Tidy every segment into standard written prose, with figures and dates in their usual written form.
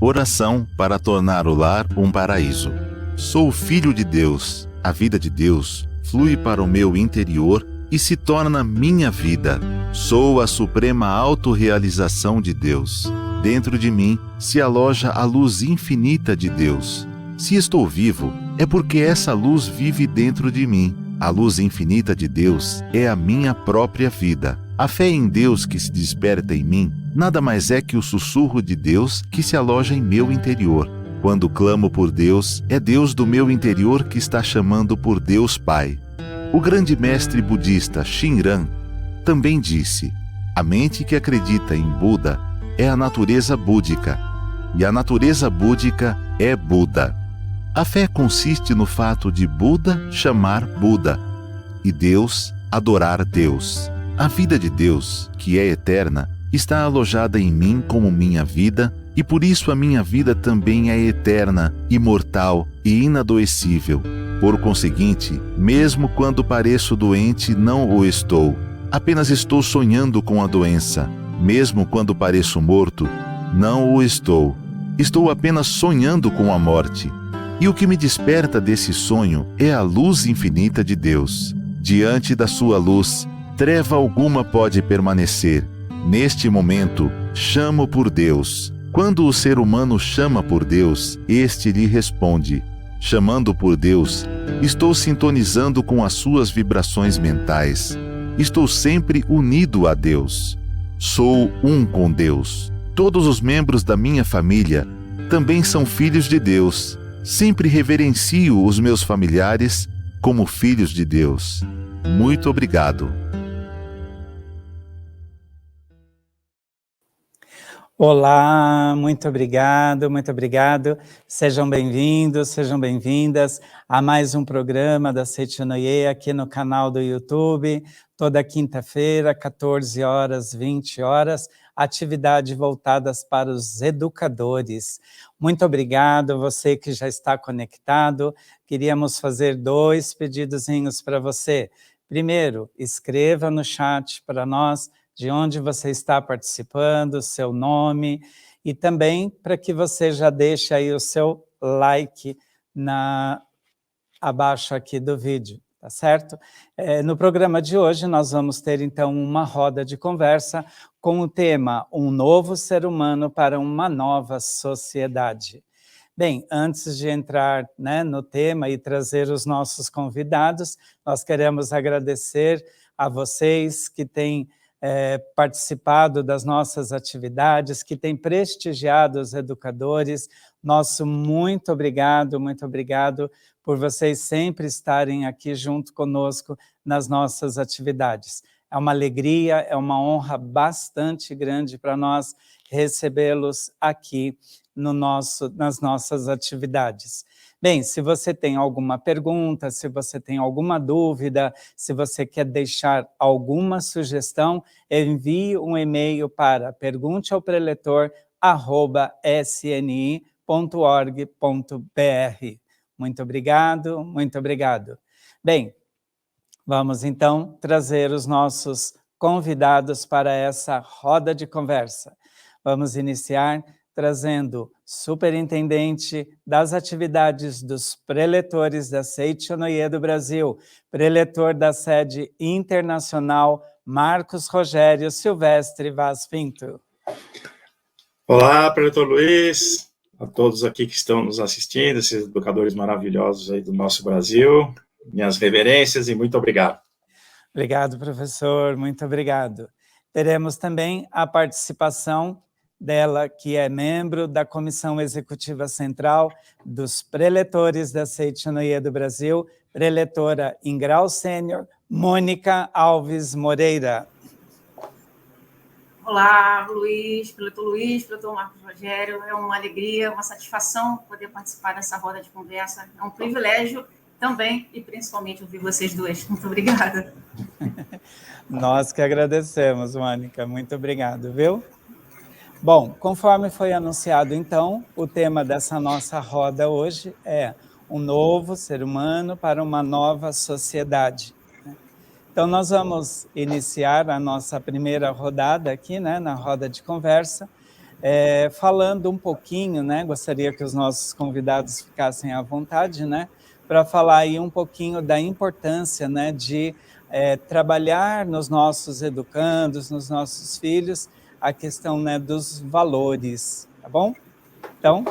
Oração para tornar o lar um paraíso. Sou filho de Deus. A vida de Deus flui para o meu interior e se torna minha vida. Sou a suprema autorrealização de Deus. Dentro de mim se aloja a luz infinita de Deus. Se estou vivo, é porque essa luz vive dentro de mim. A luz infinita de Deus é a minha própria vida. A fé em Deus que se desperta em mim nada mais é que o sussurro de Deus que se aloja em meu interior. Quando clamo por Deus, é Deus do meu interior que está chamando por Deus Pai. O grande mestre budista Shinran também disse: a mente que acredita em Buda é a natureza búdica, e a natureza búdica é Buda. A fé consiste no fato de Buda chamar Buda, e Deus adorar Deus. A vida de Deus, que é eterna, está alojada em mim como minha vida, e por isso a minha vida também é eterna, imortal e inadoecível. Por conseguinte, mesmo quando pareço doente, não o estou. Apenas estou sonhando com a doença. Mesmo quando pareço morto, não o estou. Estou apenas sonhando com a morte. E o que me desperta desse sonho é a luz infinita de Deus. Diante da sua luz, treva alguma pode permanecer. Neste momento, chamo por Deus. Quando o ser humano chama por Deus, este lhe responde. Chamando por Deus, estou sintonizando com as suas vibrações mentais. Estou sempre unido a Deus. Sou um com Deus. Todos os membros da minha família também são filhos de Deus. Sempre reverencio os meus familiares como filhos de Deus. Muito obrigado. Olá, muito obrigado, muito obrigado. Sejam bem-vindos, sejam bem-vindas a mais um programa da Seiichi no Ie aqui no canal do YouTube, toda quinta-feira, 14 horas, 20 horas, atividades voltadas para os educadores. Muito obrigado, você que já está conectado. Queríamos fazer 2 pedidozinhos para você. Primeiro, escreva no chat para nós de onde você está participando, seu nome, e também para que você já deixe aí o seu like abaixo aqui do vídeo, tá certo? No programa de hoje nós vamos ter então uma roda de conversa com o tema Um Novo Ser Humano para uma Nova Sociedade. Bem, antes de entrar, no tema e trazer os nossos convidados, nós queremos agradecer a vocês que têm participado das nossas atividades, que têm prestigiado os educadores. Nosso muito obrigado por vocês sempre estarem aqui junto conosco nas nossas atividades. É uma alegria, é uma honra bastante grande para nós recebê-los aqui nas nossas atividades. Bem, se você tem alguma pergunta, se você tem alguma dúvida, se você quer deixar alguma sugestão, envie um e-mail para pergunteaopreletor@sni.org.br. Muito obrigado, muito obrigado. Bem, vamos então trazer os nossos convidados para essa roda de conversa. Vamos iniciar trazendo superintendente das atividades dos preletores da Seiichi no Ie do Brasil, preletor da sede internacional, Marcos Rogério Silvestre Vaz Pinto. Olá, preletor Luiz, a todos aqui que estão nos assistindo, esses educadores maravilhosos aí do nosso Brasil, minhas reverências e muito obrigado. Obrigado, professor, muito obrigado. Teremos também a participação dela, que é membro da Comissão Executiva Central dos Preletores da Seiichi no Ie do Brasil, preletora em grau sênior, Mônica Alves Moreira. Olá, preletor Marcos Rogério, é uma alegria, uma satisfação poder participar dessa roda de conversa, é um privilégio também e principalmente ouvir vocês dois. Muito obrigada. Nós que agradecemos, Mônica. Muito obrigado, viu? Bom, conforme foi anunciado, então, o tema dessa nossa roda hoje é um novo ser humano para uma nova sociedade. Então, nós vamos iniciar a nossa primeira rodada aqui, né, na roda de conversa, falando um pouquinho, né, gostaria que os nossos convidados ficassem à vontade, né, para falar aí um pouquinho da importância, né, de trabalhar nos nossos educandos, nos nossos filhos, a questão, né, dos valores, tá bom? Então,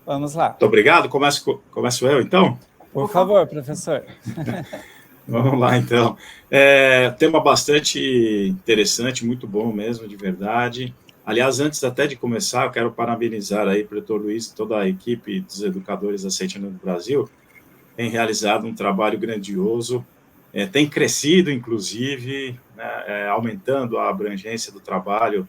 vamos lá. Muito obrigado. Começo eu, então? Por favor, professor. Vamos lá, então. Tema bastante interessante, muito bom mesmo, de verdade. Aliás, antes até de começar, eu quero parabenizar aí o professor Luiz e toda a equipe dos educadores da Sete Anos do Brasil. Tem realizado um trabalho grandioso, tem crescido, inclusive, né, aumentando a abrangência do trabalho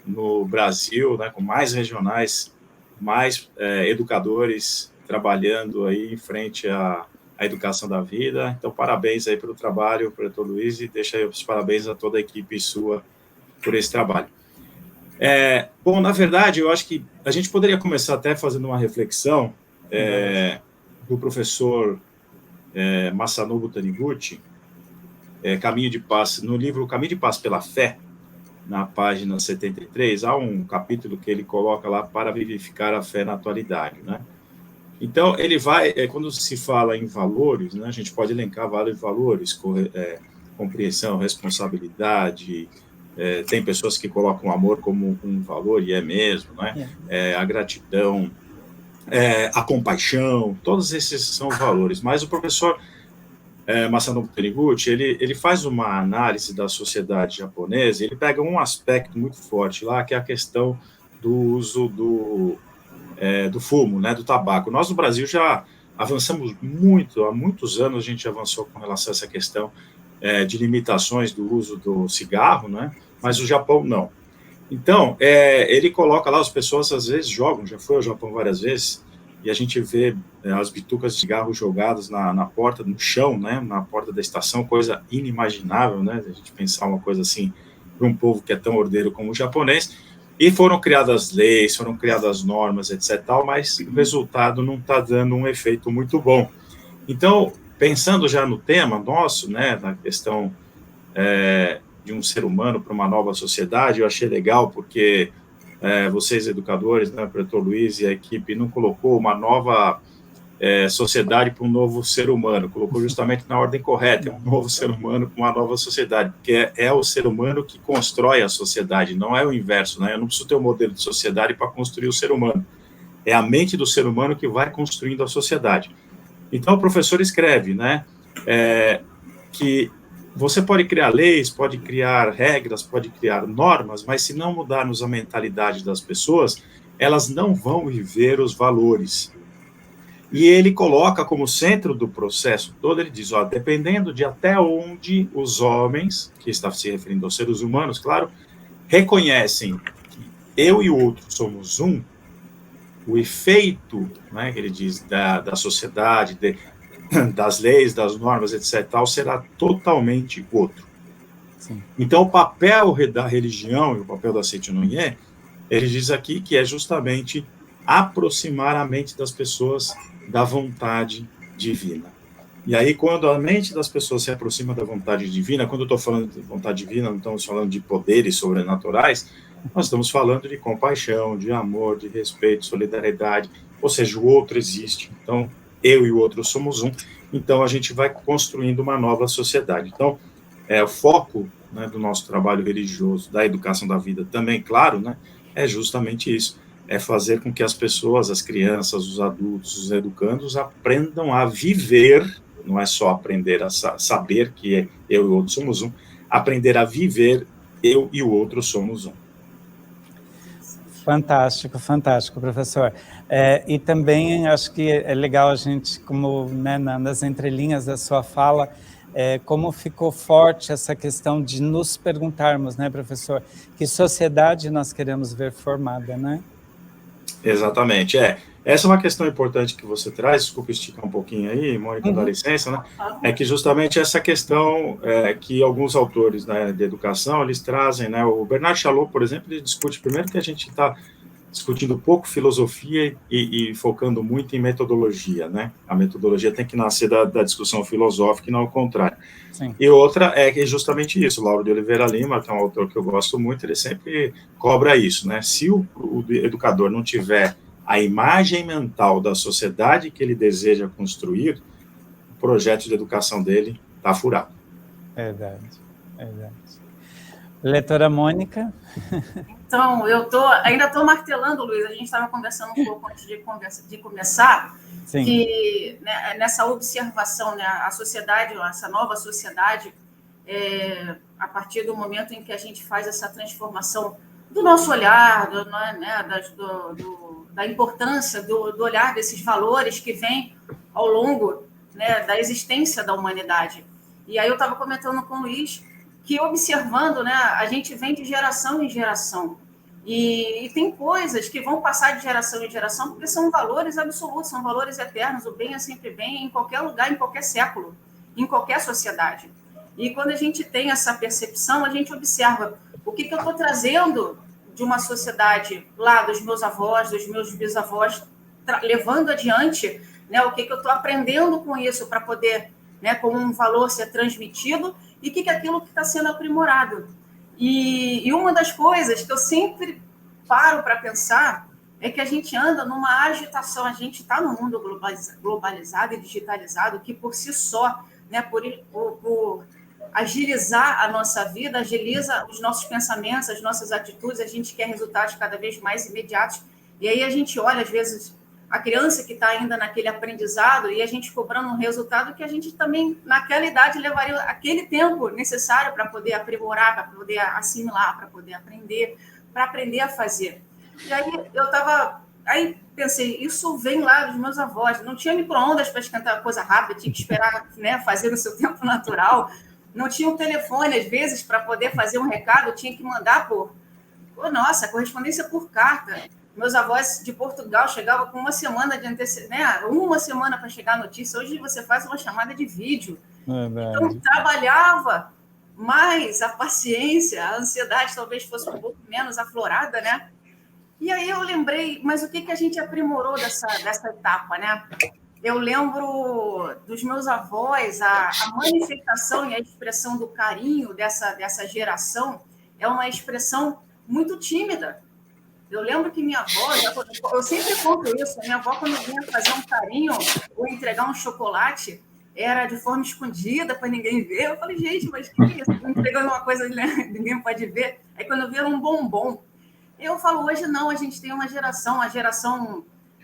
no Brasil, né, com mais regionais, mais educadores trabalhando aí em frente à educação da vida. Então, parabéns aí pelo trabalho, professor Luiz, e deixa aí os parabéns a toda a equipe sua por esse trabalho. Bom, na verdade, eu acho que a gente poderia começar até fazendo uma reflexão do professor Masanobu Taniguchi, Caminho de Paz, no livro Caminho de Paz pela Fé, na página 73, há um capítulo que ele coloca lá para vivificar a fé na atualidade, né? Então, ele vai, quando se fala em valores, né, a gente pode elencar vários valores, compreensão, responsabilidade, tem pessoas que colocam o amor como um valor, e é mesmo, né? A gratidão, a compaixão, todos esses são valores. Mas o professor Masanobu Taniguchi, ele faz uma análise da sociedade japonesa, ele pega um aspecto muito forte lá, que é a questão do uso do fumo, né, do tabaco. Nós no Brasil já avançamos muito, há muitos anos a gente avançou com relação a essa questão de limitações do uso do cigarro, né, mas o Japão não. Então, ele coloca lá, as pessoas às vezes jogam, já foi ao Japão várias vezes, e a gente vê as bitucas de cigarro jogadas na porta, no chão, né, na porta da estação, coisa inimaginável, né, a gente pensar uma coisa assim para um povo que é tão ordeiro como o japonês, e foram criadas leis, foram criadas normas, etc., mas o resultado não está dando um efeito muito bom. Então, pensando já no tema nosso, né, na questão de um ser humano para uma nova sociedade, eu achei legal, porque vocês, educadores, né, o professor Luiz e a equipe, não colocou uma nova sociedade para um novo ser humano, colocou justamente na ordem correta, um novo ser humano para uma nova sociedade, porque é o ser humano que constrói a sociedade, não é o inverso, né? Eu não preciso ter um modelo de sociedade para construir o ser humano, é a mente do ser humano que vai construindo a sociedade. Então, o professor escreve, né, que você pode criar leis, pode criar regras, pode criar normas, mas se não mudarmos a mentalidade das pessoas, elas não vão viver os valores. E ele coloca como centro do processo todo, ele diz, dependendo de até onde os homens, que está se referindo aos seres humanos, claro, reconhecem que eu e o outro somos um, o efeito, né, que ele diz, da sociedade, das leis, das normas, etc., será totalmente outro. Sim. Então, o papel da religião e o papel da Seichonon-ie, ele diz aqui que é justamente aproximar a mente das pessoas da vontade divina. E aí, quando a mente das pessoas se aproxima da vontade divina, quando eu estou falando de vontade divina, não estamos falando de poderes sobrenaturais, nós estamos falando de compaixão, de amor, de respeito, solidariedade, ou seja, o outro existe. Então, eu e o outro somos um, então a gente vai construindo uma nova sociedade. Então, o foco, né, do nosso trabalho religioso, da educação da vida também, claro, né, é justamente isso, é fazer com que as pessoas, as crianças, os adultos, os educandos aprendam a viver, não é só aprender a saber que eu e o outro somos um, aprender a viver, eu e o outro somos um. Fantástico, fantástico, professor. E também acho que é legal a gente, como, né, nas entrelinhas da sua fala, como ficou forte essa questão de nos perguntarmos, né, professor, que sociedade nós queremos ver formada, né? Exatamente, Essa é uma questão importante que você traz, desculpa esticar um pouquinho aí, Mônica, dá licença, né? É que justamente essa questão que alguns autores, né, de educação, eles trazem, né? O Bernard Chalot, por exemplo, ele discute, primeiro que a gente está discutindo pouco filosofia e focando muito em metodologia, né? A metodologia tem que nascer da discussão filosófica e não ao contrário. Sim. E outra é que justamente isso, Lauro de Oliveira Lima, que é um autor que eu gosto muito, ele sempre cobra isso, né? Se o educador não tiver a imagem mental da sociedade que ele deseja construir, o projeto de educação dele está furado. Verdade. Leitora Mônica? Então, ainda estou martelando, Luiz, a gente estava conversando um pouco antes de começar, Sim. Que né, nessa observação, né, a sociedade, essa nova sociedade, a partir do momento em que a gente faz essa transformação do nosso olhar, da importância do olhar desses valores que vêm ao longo, né, da existência da humanidade. E aí eu estava comentando com o Luiz que, observando, né, a gente vem de geração em geração. E tem coisas que vão passar de geração em geração porque são valores absolutos, são valores eternos. O bem é sempre bem em qualquer lugar, em qualquer século, em qualquer sociedade. E quando a gente tem essa percepção, a gente observa o que eu estou trazendo de uma sociedade lá dos meus avós, dos meus bisavós, levando adiante, né, o que eu estou aprendendo com isso para poder, né, como um valor ser transmitido, e o que aquilo que está sendo aprimorado. E uma das coisas que eu sempre paro para pensar é que a gente anda numa agitação, a gente está no mundo globalizado e digitalizado, que por si só, né, por agilizar a nossa vida, agiliza os nossos pensamentos, as nossas atitudes, a gente quer resultados cada vez mais imediatos, e aí a gente olha, às vezes, a criança que está ainda naquele aprendizado e a gente cobrando um resultado que a gente também, naquela idade, levaria aquele tempo necessário para poder aprimorar, para poder assimilar, para poder aprender, para aprender a fazer. E aí pensei, isso vem lá dos meus avós, não tinha micro-ondas para esquentar coisa rápida, tinha que esperar, né, fazer no seu tempo natural, não tinha um telefone, às vezes, para poder fazer um recado, tinha que mandar nossa, correspondência por carta. Meus avós de Portugal chegavam com uma semana de antecedência, né? Uma semana para chegar a notícia. Hoje você faz uma chamada de vídeo. Então, trabalhava mais a paciência, a ansiedade talvez fosse um pouco menos aflorada, né? E aí eu lembrei, mas o que a gente aprimorou dessa etapa, né? Eu lembro dos meus avós, a manifestação e a expressão do carinho dessa geração é uma expressão muito tímida. Eu lembro que minha avó, eu sempre conto isso, minha avó, quando vinha fazer um carinho ou entregar um chocolate, era de forma escondida para ninguém ver. Eu falei, gente, mas que é isso? Entregando uma coisa que ninguém pode ver. Aí quando eu vi, era um bombom. Eu falo, hoje não, a gente tem uma geração,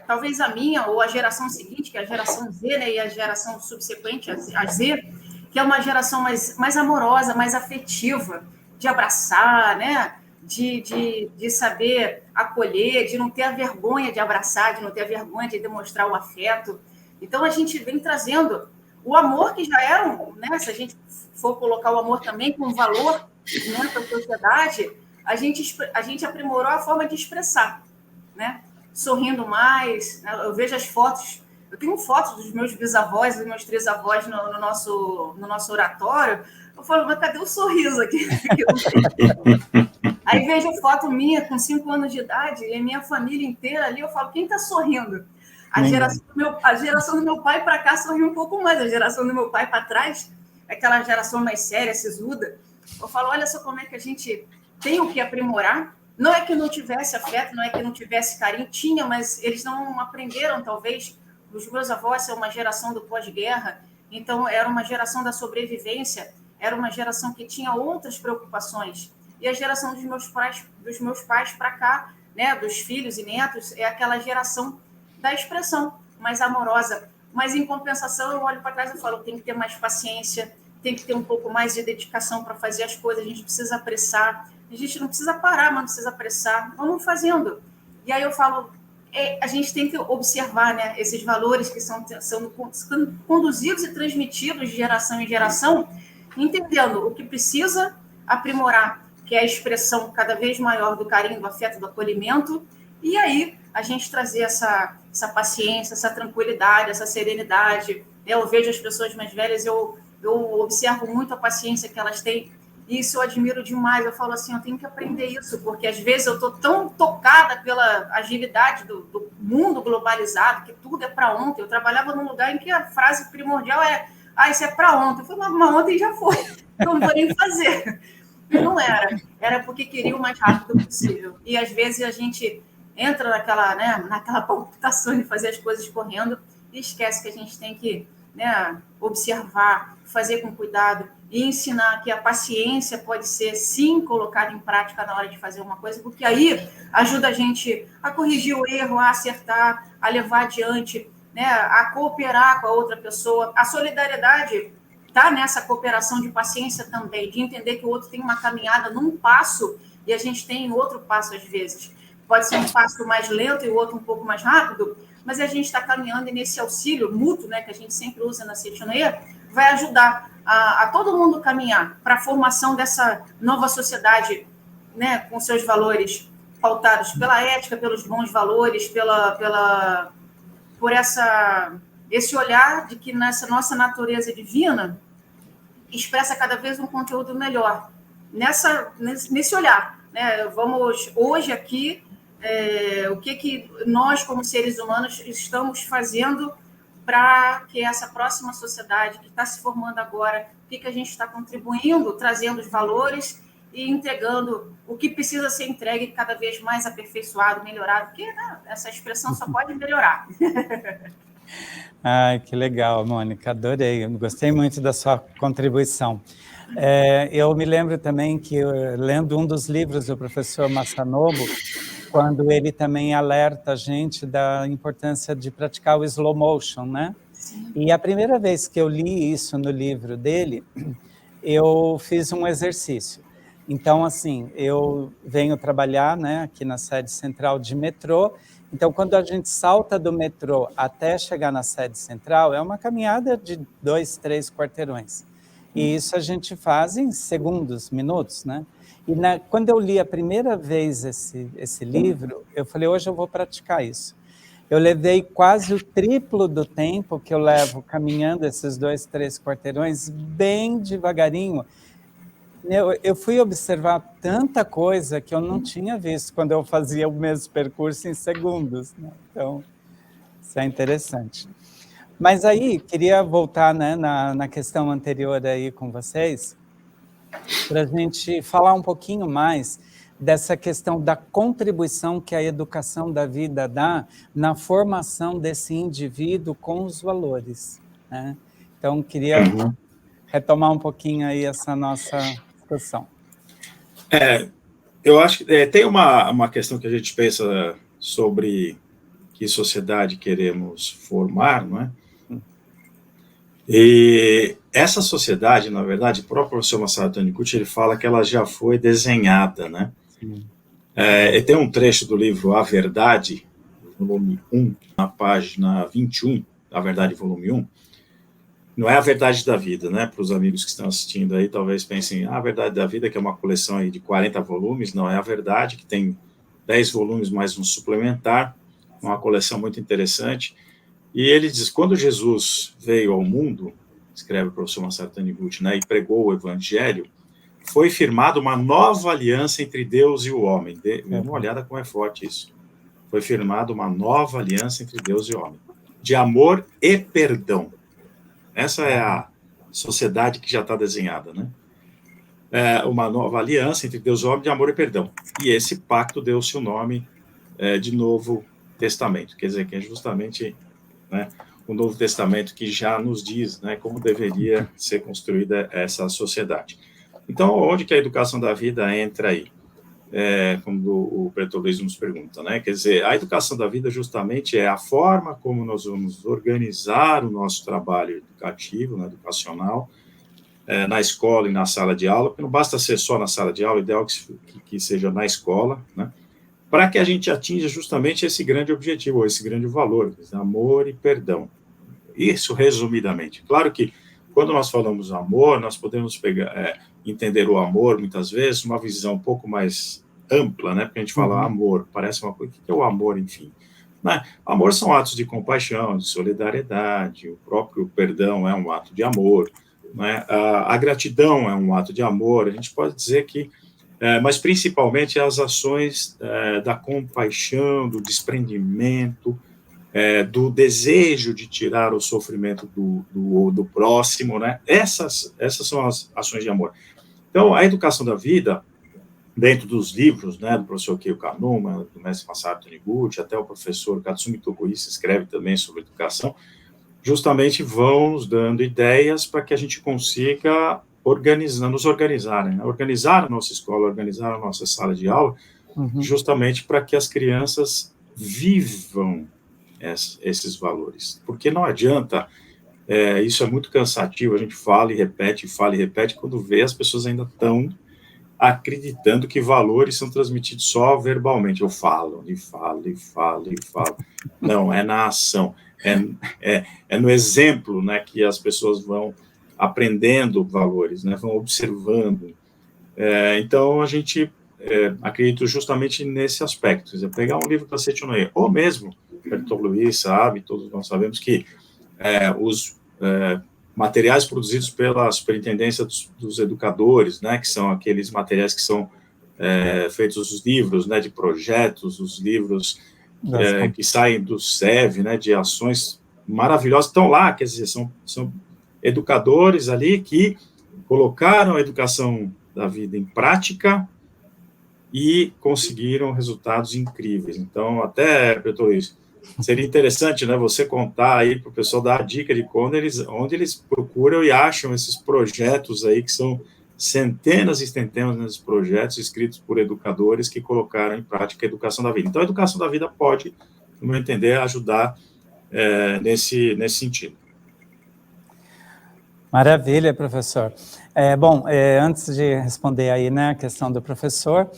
talvez a minha ou a geração seguinte, que é a geração Z, né, e a geração subsequente, a Z, que é uma geração mais amorosa, mais afetiva, de abraçar, né? De saber acolher, de não ter a vergonha de abraçar, de não ter a vergonha de demonstrar o afeto. Então, a gente vem trazendo o amor que já era, né? Se a gente for colocar o amor também como valor, né, para a sociedade, a gente aprimorou a forma de expressar, né? Sorrindo mais, né? Eu vejo as fotos, eu tenho fotos dos meus bisavós, dos meus trisavós no nosso oratório. Eu falo, mas cadê o sorriso aqui? Aí vejo foto minha com 5 anos de idade e a minha família inteira ali, eu falo, quem está sorrindo? A geração do meu pai para cá sorriu um pouco mais, a geração do meu pai para trás, aquela geração mais séria, sisuda. Eu falo, olha só como é que a gente tem o que aprimorar. Não é que não tivesse afeto, não é que não tivesse carinho, tinha, mas eles não aprenderam, talvez. Os meus avós são uma geração do pós-guerra, então era uma geração da sobrevivência, era uma geração que tinha outras preocupações. E a geração dos meus pais para cá, né, dos filhos e netos, é aquela geração da expressão mais amorosa. Mas, em compensação, eu olho para trás e falo, tem que ter mais paciência, tem que ter um pouco mais de dedicação para fazer as coisas, a gente precisa apressar, a gente não precisa parar, mas não precisa apressar, vamos fazendo. E aí eu falo, a gente tem que observar, né, esses valores que são conduzidos e transmitidos de geração em geração, entendendo o que precisa aprimorar, que é a expressão cada vez maior do carinho, do afeto, do acolhimento, e aí a gente trazer essa paciência, essa tranquilidade, essa serenidade. Eu vejo as pessoas mais velhas, eu observo muito a paciência que elas têm, e isso eu admiro demais. Eu falo assim, eu tenho que aprender isso, porque às vezes eu estou tão tocada pela agilidade do mundo globalizado, que tudo é para ontem. Eu trabalhava num lugar em que a frase primordial é: isso é para ontem. Eu falei, mas ontem já foi, não vou nem fazer. E não era porque queria o mais rápido possível. E às vezes a gente entra naquela palpitação de fazer as coisas correndo e esquece que a gente tem que, né, observar, fazer com cuidado e ensinar que a paciência pode ser, sim, colocada em prática na hora de fazer uma coisa, porque aí ajuda a gente a corrigir o erro, a acertar, a levar adiante, né, a cooperar com a outra pessoa. A solidariedade está nessa cooperação de paciência também, de entender que o outro tem uma caminhada num passo e a gente tem outro passo às vezes. Pode ser um passo mais lento e o outro um pouco mais rápido, mas a gente está caminhando, e nesse auxílio mútuo, né, que a gente sempre usa na Seitoneia, vai ajudar a todo mundo caminhar para a formação dessa nova sociedade, né, com seus valores pautados pela ética, pelos bons valores, por esse olhar de que nessa nossa natureza divina expressa cada vez um conteúdo melhor. Nesse olhar, né, vamos hoje aqui, o que nós, como seres humanos, estamos fazendo para que essa próxima sociedade que está se formando agora, o que a gente está contribuindo, trazendo os valores e entregando o que precisa ser entregue cada vez mais aperfeiçoado, melhorado, porque, né, essa expressão só pode melhorar. Ai, que legal, Mônica, adorei, eu gostei muito da sua contribuição. Eu me lembro também que, lendo um dos livros do professor Masanobu, quando ele também alerta a gente da importância de praticar o slow motion, né? Sim. E a primeira vez que eu li isso no livro dele, eu fiz um exercício. Então, assim, eu venho trabalhar, né, aqui na sede central de metrô. Então, quando a gente salta do metrô até chegar na sede central, é uma caminhada de 2, 3 quarteirões. E isso a gente faz em segundos, minutos, né? E quando eu li a primeira vez esse livro, eu falei, hoje eu vou praticar isso. Eu levei quase o triplo do tempo que eu levo caminhando esses 2, 3 quarteirões, bem devagarinho. Eu fui observar tanta coisa que eu não tinha visto quando eu fazia o mesmo percurso em segundos, né? Então, isso é interessante. Mas aí, queria voltar, né, na questão anterior aí com vocês, para a gente falar um pouquinho mais dessa questão da contribuição que a educação da vida dá na formação desse indivíduo com os valores, né? Então, queria retomar um pouquinho aí essa nossa discussão. Eu acho que tem uma questão que a gente pensa sobre que sociedade queremos formar, não é? E essa sociedade, na verdade, o próprio professor Masaru Taniguchi, ele fala que ela já foi desenhada, né? E tem um trecho do livro A Verdade, volume 1, na página 21, A Verdade, volume 1, não é a verdade da vida, né? Para os amigos que estão assistindo aí, talvez pensem, a verdade da vida, que é uma coleção aí de 40 volumes, não é a verdade, que tem 10 volumes mais um suplementar, uma coleção muito interessante. E ele diz, quando Jesus veio ao mundo, escreve o professor Masaru Taniguchi, né, e pregou o evangelho, foi firmada uma nova aliança entre Deus e o homem. Dê uma olhada como é forte isso. Foi firmada uma nova aliança entre Deus e o homem, de amor e perdão. Essa é a sociedade que já está desenhada, né? Uma nova aliança entre Deus e o homem, de amor e perdão. E esse pacto deu-se o nome de Novo Testamento, quer dizer, que é justamente, né, o Novo Testamento que já nos diz, né, como deveria ser construída essa sociedade. Então, onde que a educação da vida entra aí? Como o Pretor Luiz nos pergunta, né? Quer dizer, a educação da vida justamente é a forma como nós vamos organizar o nosso trabalho educativo, né, educacional, na escola e na sala de aula, porque não basta ser só na sala de aula, o ideal que seja na escola, né, para que a gente atinja justamente esse grande objetivo, ou esse grande valor, amor e perdão. Isso, resumidamente. Claro que, quando nós falamos amor, nós podemos entender o amor, muitas vezes, uma visão um pouco mais ampla, né? Porque a gente fala amor, parece uma coisa, o que é o amor, enfim? né? Amor são atos de compaixão, de solidariedade, o próprio perdão é um ato de amor, né? A gratidão é um ato de amor, a gente pode dizer que, mas principalmente as ações da compaixão, do desprendimento, do desejo de tirar o sofrimento do próximo, né? Essas são as ações de amor. Então, a educação da vida, dentro dos livros, né, do professor Keio Kanuma, do mestre Masaru Taniguchi, até o professor Katsumi Tokuhisa escreve também sobre educação, justamente vão nos dando ideias para que a gente consiga nos organizar, né? Organizar a nossa escola, organizar a nossa sala de aula, justamente para que as crianças vivam esses valores. Porque não adianta, isso é muito cansativo, a gente fala e repete, quando vê as pessoas ainda estão acreditando que valores são transmitidos só verbalmente. Eu falo, e falo, e falo, e falo. Não, é na ação, é no exemplo, né, que as pessoas vão aprendendo valores, né, vão observando. Então, a gente acredito justamente nesse aspecto. Quer dizer, pegar um livro da Seiichi Noye, ou mesmo, Bertolt Luiz sabe, todos nós sabemos que os materiais produzidos pela Superintendência dos Educadores, né, que são aqueles materiais que são feitos os livros, né, de projetos, os livros que saem do SEV, né, de ações maravilhosas, estão lá, quer dizer, são educadores ali que colocaram a educação da vida em prática e conseguiram resultados incríveis. Então, até, Bertolt Luiz, seria interessante, né, você contar aí para o pessoal, dar a dica de onde eles procuram e acham esses projetos aí, que são centenas e centenas de projetos escritos por educadores que colocaram em prática a educação da vida. Então, a educação da vida pode, no meu entender, ajudar nesse sentido. Maravilha, professor. Bom, antes de responder aí, né, a questão do professor,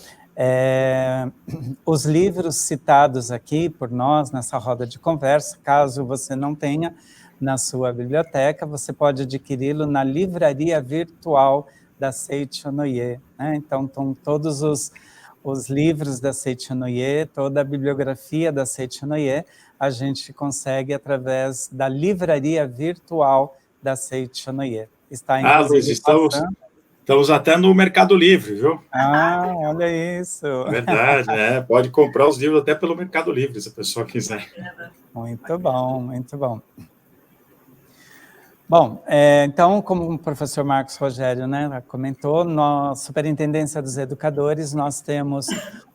os livros citados aqui por nós nessa roda de conversa, caso você não tenha na sua biblioteca, você pode adquiri-lo na livraria virtual da Seiichi Noye, né? Então, estão todos os livros da Seiichi Noye, toda a bibliografia da Seiichi Noye, a gente consegue através da livraria virtual da Seiichi Noye. Está, Luiz, estamos até no Mercado Livre, viu? Olha isso. Verdade, pode comprar os livros até pelo Mercado Livre, se a pessoa quiser. Muito bom, muito bom. Bom, então, como o professor Marcos Rogério, né, comentou, na Superintendência dos Educadores, nós temos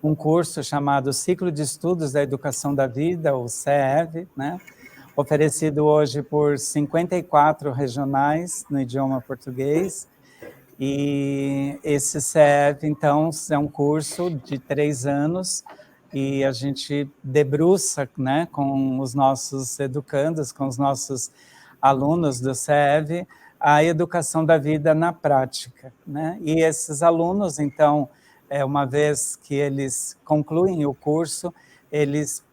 um curso chamado Ciclo de Estudos da Educação da Vida, o CEV, né, oferecido hoje por 54 regionais no idioma português. E esse CEV, então, é um curso de 3 anos e a gente debruça, né, com os nossos educandos, com os nossos alunos do CEV, a educação da vida na prática, né? E esses alunos, então, uma vez que eles concluem o curso, eles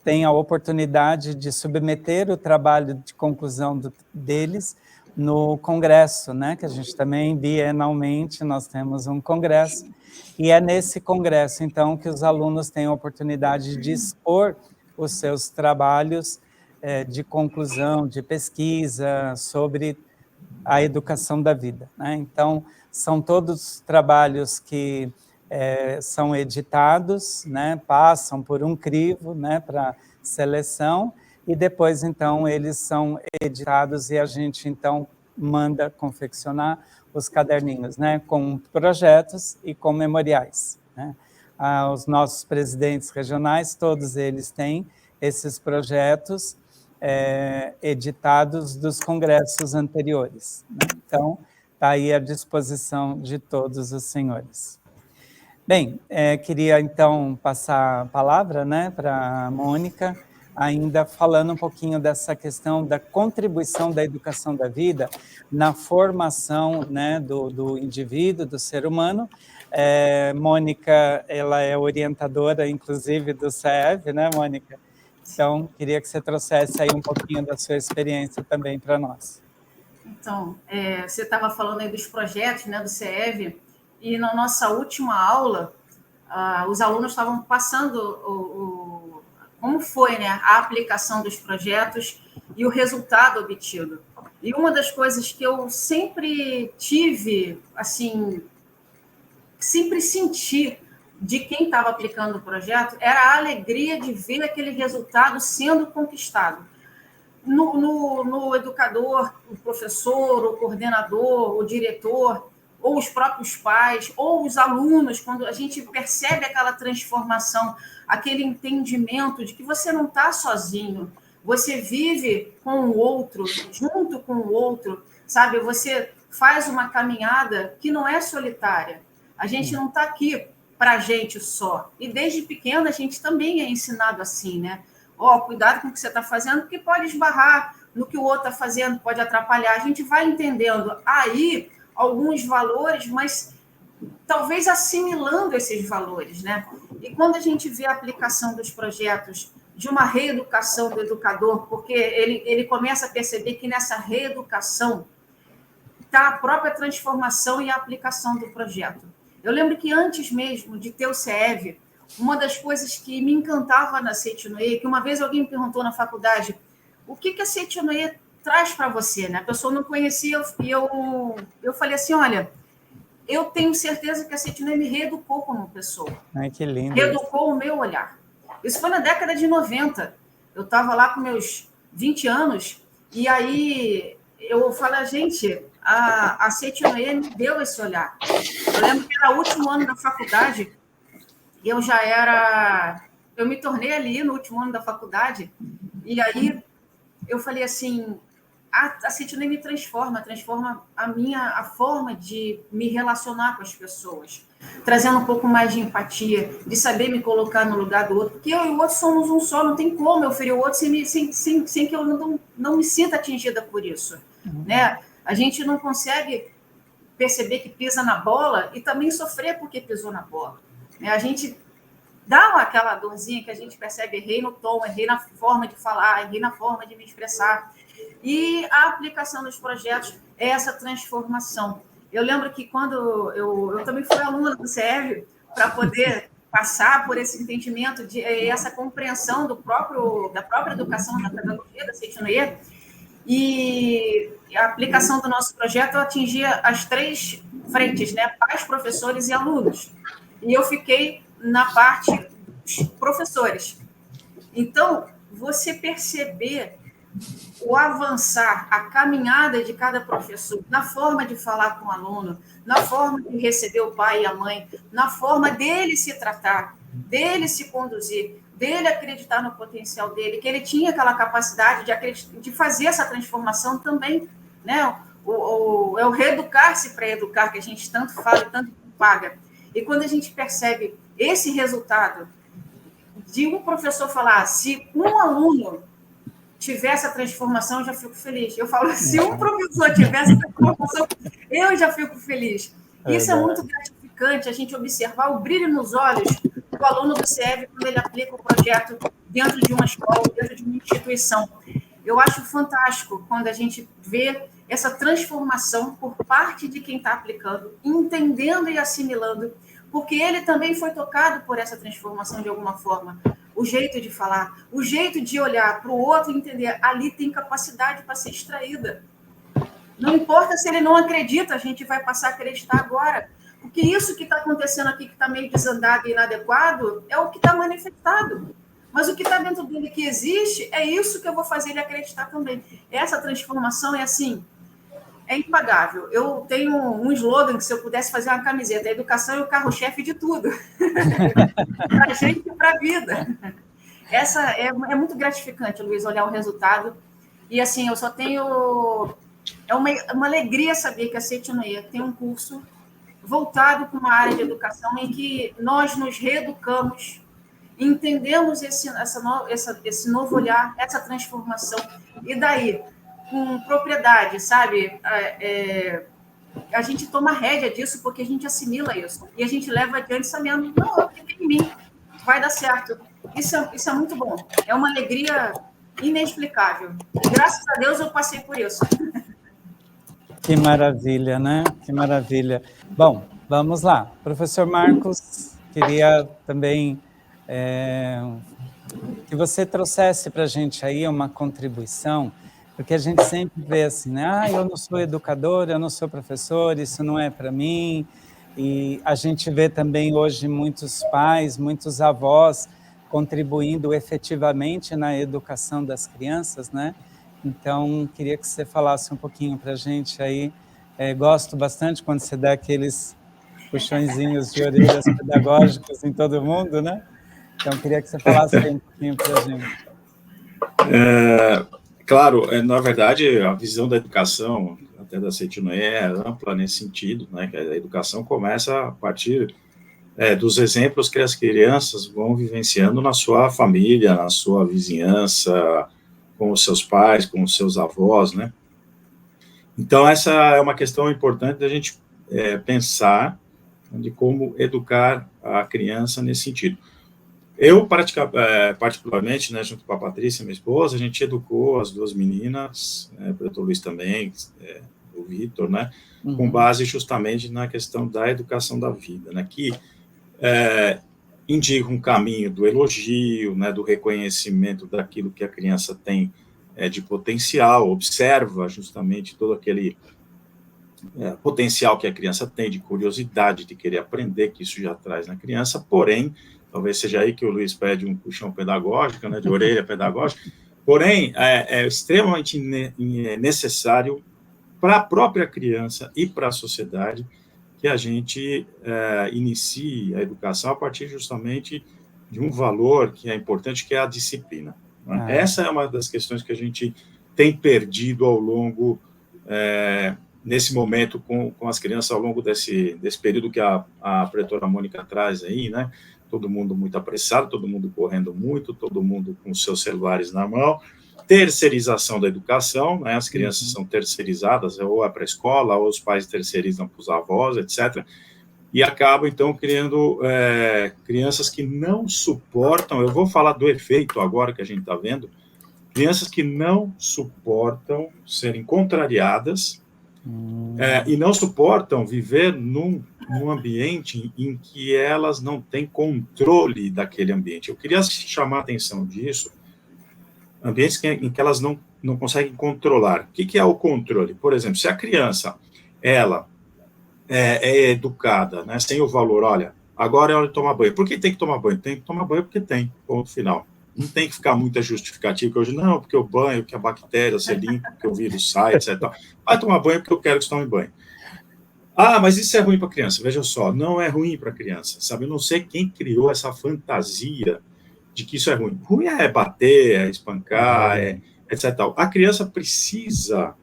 têm a oportunidade de submeter o trabalho de conclusão deles no congresso, né? Que a gente também, bienalmente, nós temos um congresso, e é nesse congresso, então, que os alunos têm a oportunidade de expor os seus trabalhos de conclusão, de pesquisa sobre a educação da vida, né? Então, são todos trabalhos que são editados, né? Passam por um crivo, né? Para seleção, e depois, então, eles são editados e a gente, então, manda confeccionar os caderninhos, né? Com projetos e com memoriais, né? Os nossos presidentes regionais, todos eles têm esses projetos editados dos congressos anteriores, né? Então, está aí à disposição de todos os senhores. Bem, queria então passar a palavra, né, para a Mônica, ainda falando um pouquinho dessa questão da contribuição da educação da vida na formação, né, do indivíduo, do ser humano. Mônica, ela é orientadora, inclusive, do CEV, né, Mônica? Então, queria que você trouxesse aí um pouquinho da sua experiência também para nós. Então, você estava falando aí dos projetos, né, do CEV, e na nossa última aula, os alunos estavam passando como foi, né, a aplicação dos projetos e o resultado obtido. E uma das coisas que eu sempre tive, assim, sempre senti de quem estava aplicando o projeto era a alegria de ver aquele resultado sendo conquistado. No educador, o professor, o coordenador, o diretor, ou os próprios pais, ou os alunos, quando a gente percebe aquela transformação, aquele entendimento de que você não está sozinho, você vive com o outro, junto com o outro, sabe? Você faz uma caminhada que não é solitária. A gente não está aqui para a gente só. E desde pequeno a gente também é ensinado assim, né? Cuidado com o que você está fazendo, porque pode esbarrar no que o outro está fazendo, pode atrapalhar. A gente vai entendendo aí alguns valores, mas talvez assimilando esses valores, né? E quando a gente vê a aplicação dos projetos de uma reeducação do educador, porque ele começa a perceber que nessa reeducação está a própria transformação e a aplicação do projeto. Eu lembro que antes mesmo de ter o CEV, uma das coisas que me encantava na Seitinoye, que uma vez alguém me perguntou na faculdade, o que a Seitinoye traz para você, né? A pessoa não conhecia, e eu falei assim, olha, eu tenho certeza que a Seitinoye me reeducou como pessoa. Ai, que lindo. Reeducou o meu olhar. Isso foi na década de 90. Eu estava lá com meus 20 anos, e aí eu falei, gente, a Seitinoye me deu esse olhar. Eu lembro que era o último ano da faculdade, e eu me tornei ali no último ano da faculdade, e aí eu falei assim, a Seitinoye me transforma a forma de me relacionar com as pessoas, trazendo um pouco mais de empatia, de saber me colocar no lugar do outro, porque eu e o outro somos um só, não tem como eu ferir o outro sem que eu não me sinta atingida por isso, né? A gente não consegue perceber que pisa na bola e também sofrer porque pisou na bola. A gente dá aquela dorzinha que a gente percebe, errei no tom, errei na forma de falar, errei na forma de me expressar. E a aplicação dos projetos é essa transformação. Eu lembro que quando eu também fui aluna do CEV, para poder passar por esse entendimento, essa compreensão da própria educação, da pedagogia da Seitinoye, e a aplicação do nosso projeto atingia as 3 frentes, né? Pais, professores e alunos. E eu fiquei na parte dos professores. Então, você perceber o avançar, a caminhada de cada professor, na forma de falar com o aluno, na forma de receber o pai e a mãe, na forma dele se tratar, dele se conduzir, dele acreditar no potencial dele, que ele tinha aquela capacidade de fazer essa transformação também, né? É o reeducar-se para educar, que a gente tanto fala e tanto paga. E quando a gente percebe esse resultado de um professor falar, se um aluno tiver essa transformação, eu já fico feliz. Eu falo, se um professor tiver essa transformação, eu já fico feliz. Isso é muito gratificante, a gente observar o brilho nos olhos do aluno do CEV quando ele aplica o projeto dentro de uma escola, dentro de uma instituição. Eu acho fantástico quando a gente vê essa transformação por parte de quem está aplicando, entendendo e assimilando, porque ele também foi tocado por essa transformação de alguma forma. O jeito de falar, o jeito de olhar para o outro e entender, ali tem capacidade para ser extraída. Não importa se ele não acredita, a gente vai passar a acreditar agora. Porque isso que está acontecendo aqui, que está meio desandado e inadequado, é o que está manifestado. Mas o que está dentro dele que existe, é isso que eu vou fazer ele acreditar também. Essa transformação é assim, é impagável. Eu tenho um slogan que se eu pudesse fazer uma camiseta, a educação é o carro-chefe de tudo. Para a gente e para a vida. Essa é muito gratificante, Luiz, olhar o resultado. E assim, eu só tenho... É uma alegria saber que a Seitinoye tem um curso voltado para uma área de educação em que nós nos reeducamos, entendemos esse novo olhar, essa transformação. E daí, com propriedade, sabe? A gente toma rédea disso porque a gente assimila isso. E a gente leva adiante sabendo, não, eu apliquei em mim, vai dar certo. Isso é muito bom. É uma alegria inexplicável. E, graças a Deus eu passei por isso. Que maravilha, né? Que maravilha. Bom, vamos lá. Professor Marcos, queria também que que você trouxesse para a gente aí uma contribuição, porque a gente sempre vê assim, né? Eu não sou educador, eu não sou professor, isso não é para mim. E a gente vê também hoje muitos pais, muitos avós contribuindo efetivamente na educação das crianças, né? Então, queria que você falasse um pouquinho para a gente aí. Gosto bastante quando você dá aqueles puxõezinhos de orelhas pedagógicos em todo mundo, né? Então, queria que você falasse aí um pouquinho para a gente. Claro, na verdade, a visão da educação, até da Cetinoe, é ampla nesse sentido, né? Que a educação começa a partir dos exemplos que as crianças vão vivenciando na sua família, na sua vizinhança, com os seus pais, com os seus avós, né? Então, essa é uma questão importante da gente pensar de como educar a criança nesse sentido. Eu, particularmente, né, junto com a Patrícia, minha esposa, a gente educou as duas meninas, o Pretor Luiz também, o Vitor, né, com base justamente na questão da educação da vida, né, que indica um caminho do elogio, né, do reconhecimento daquilo que a criança tem de potencial, observa justamente todo aquele potencial que a criança tem, de curiosidade, de querer aprender, que isso já traz na criança, porém, talvez seja aí que o Luiz pede um puxão pedagógico, né, de orelha pedagógica, porém, é extremamente necessário para a própria criança e para a sociedade que a gente inicie a educação a partir justamente de um valor que é importante, que é a disciplina. Né? Essa é uma das questões que a gente tem perdido ao longo, nesse momento, com as crianças, ao longo desse período que a pretora Mônica traz aí, né? Todo mundo muito apressado, todo mundo correndo muito, todo mundo com seus celulares na mão, terceirização da educação, né? As crianças são terceirizadas, ou para a escola, ou os pais terceirizam para os avós, etc., e acabam, então, criando crianças que não suportam, eu vou falar do efeito agora que a gente está vendo, crianças que não suportam serem contrariadas e não suportam viver num ambiente em que elas não têm controle daquele ambiente. Eu queria chamar a atenção disso, ambientes em que elas não conseguem controlar. O que é o controle? Por exemplo, se a criança, ela é educada, né, sem o valor, olha, agora é hora de tomar banho. Por que tem que tomar banho? Tem que tomar banho porque tem, ponto final. Não tem que ficar muita justificativa, que hoje, não, porque eu banho, que a bactéria se limpa, que o vírus sai, etc. Vai tomar banho porque eu quero que você tome banho. Ah, mas isso é ruim para a criança. Veja só, não é ruim para a criança, sabe? Eu não sei quem criou essa fantasia de que isso é ruim. Ruim é bater, é espancar, etc. A criança precisa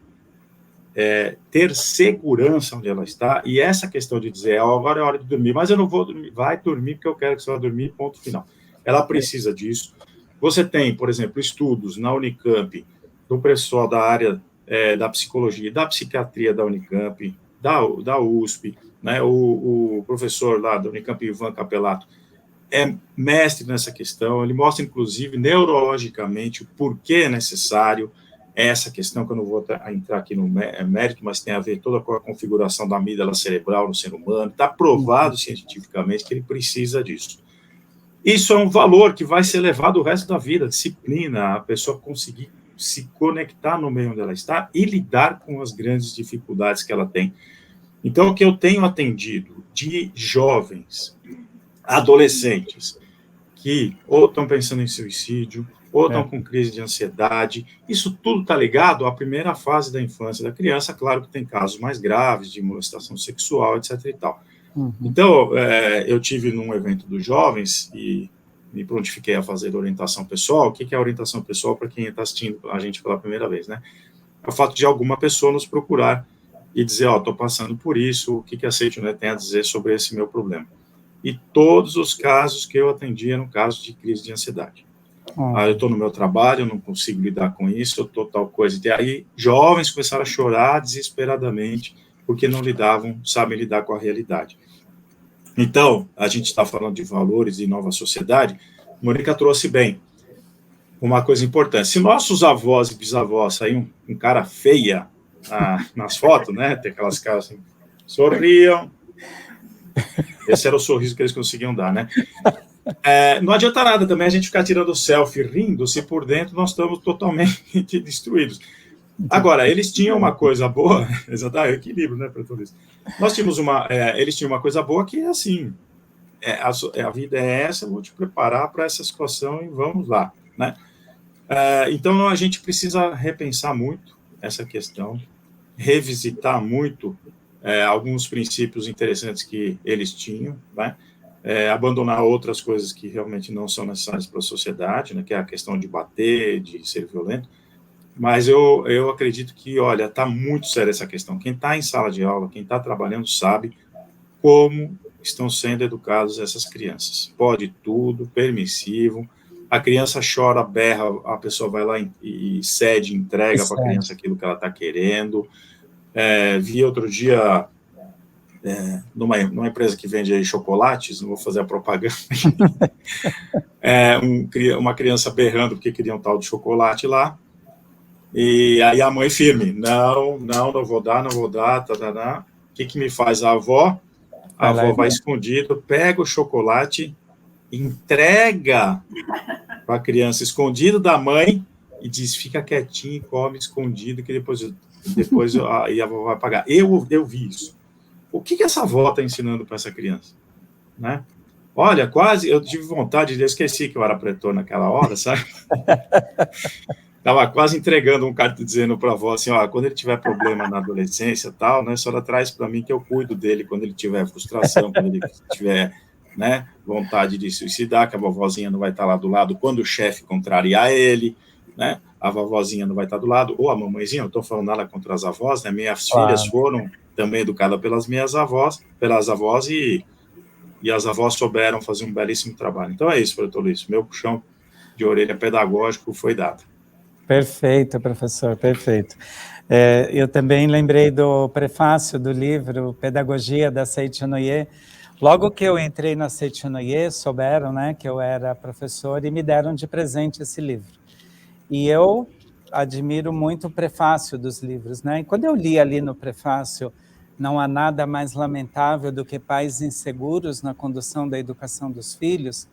ter segurança onde ela está, e essa questão de dizer, agora é hora de dormir, mas eu não vou dormir, vai dormir porque eu quero que você vá dormir, ponto final. Ela precisa disso. Você tem, por exemplo, estudos na Unicamp, do pessoal da área da psicologia, da psiquiatria da Unicamp, da USP, né? O professor lá da Unicamp, Ivan Capelato, é mestre nessa questão, ele mostra, inclusive, neurologicamente, o porquê é necessário essa questão, que eu não vou entrar aqui no mérito, mas tem a ver toda com a configuração da amígdala cerebral no ser humano, está provado cientificamente que ele precisa disso. Isso é um valor que vai ser levado o resto da vida, disciplina, a pessoa conseguir se conectar no meio onde ela está e lidar com as grandes dificuldades que ela tem. Então, o que eu tenho atendido de jovens, adolescentes, que ou estão pensando em suicídio, ou estão com crise de ansiedade, isso tudo está ligado à primeira fase da infância da criança. Claro que tem casos mais graves de molestação sexual, etc. e tal. Então, eu tive num evento dos jovens e me prontifiquei a fazer orientação pessoal. O que é orientação pessoal para quem está assistindo a gente pela primeira vez, né? É o fato de alguma pessoa nos procurar e dizer, estou passando por isso, o que a Cetinoe tem a dizer sobre esse meu problema. E todos os casos que eu atendi eram casos de crise de ansiedade. Eu estou no meu trabalho, eu não consigo lidar com isso, eu estou tal coisa. E aí, jovens começaram a chorar desesperadamente, porque não sabem lidar com a realidade. Então, a gente está falando de valores e nova sociedade. Mônica trouxe bem uma coisa importante. Se nossos avós e bisavós saíam com cara feia nas fotos, né? Tem aquelas caras assim, sorriam. Esse era o sorriso que eles conseguiam dar, né? Não adianta nada também a gente ficar tirando selfie rindo se por dentro nós estamos totalmente destruídos. Agora, eles tinham uma coisa boa, exatamente, equilíbrio, né, para tudo isso. Eles tinham uma coisa boa que é assim, a vida é essa, eu vou te preparar para essa situação e vamos lá, né? Então, a gente precisa repensar muito essa questão, revisitar muito alguns princípios interessantes que eles tinham, né? Abandonar outras coisas que realmente não são necessárias para a sociedade, né? Que é a questão de bater, de ser violento. Mas eu acredito que, olha, está muito séria essa questão. Quem está em sala de aula, quem está trabalhando, sabe como estão sendo educadas essas crianças. Pode tudo, permissivo. A criança chora, berra, a pessoa vai lá e cede, entrega para a criança aquilo que ela está querendo. Vi outro dia, numa empresa que vende aí chocolates, não vou fazer a propaganda, uma criança berrando porque queria um tal de chocolate lá. E aí a mãe firme, não vou dar, O que me faz a avó? A avó vai escondido, pega o chocolate, entrega para a criança escondido da mãe e diz, fica quietinho e come escondido, que depois a avó vai pagar. Eu vi isso. O que essa avó está ensinando para essa criança? Né? Olha, quase, eu tive vontade de... Eu esqueci que eu era pretor naquela hora, sabe? Estava quase entregando um cartão dizendo para a avó assim, quando ele tiver problema na adolescência tal, né, a senhora traz para mim que eu cuido dele quando ele tiver frustração, quando ele tiver, né, vontade de suicidar, que a vovozinha não vai estar lá do lado, quando o chefe contrariar ele, né, a vovozinha não vai estar do lado, ou a mamãezinha, eu estou falando nada contra as avós, né, minhas filhas foram também educadas pelas avós, e as avós souberam fazer um belíssimo trabalho. Então é isso, professor Luiz, meu puxão de orelha pedagógico foi dado. Perfeito, professor, perfeito. Eu também lembrei do prefácio do livro Pedagogia da Seitinoye. Logo que eu entrei na Seitinoye, souberam, né, que eu era professor e me deram de presente esse livro. E eu admiro muito o prefácio dos livros, né? E quando eu li ali no prefácio, não há nada mais lamentável do que pais inseguros na condução da educação dos filhos,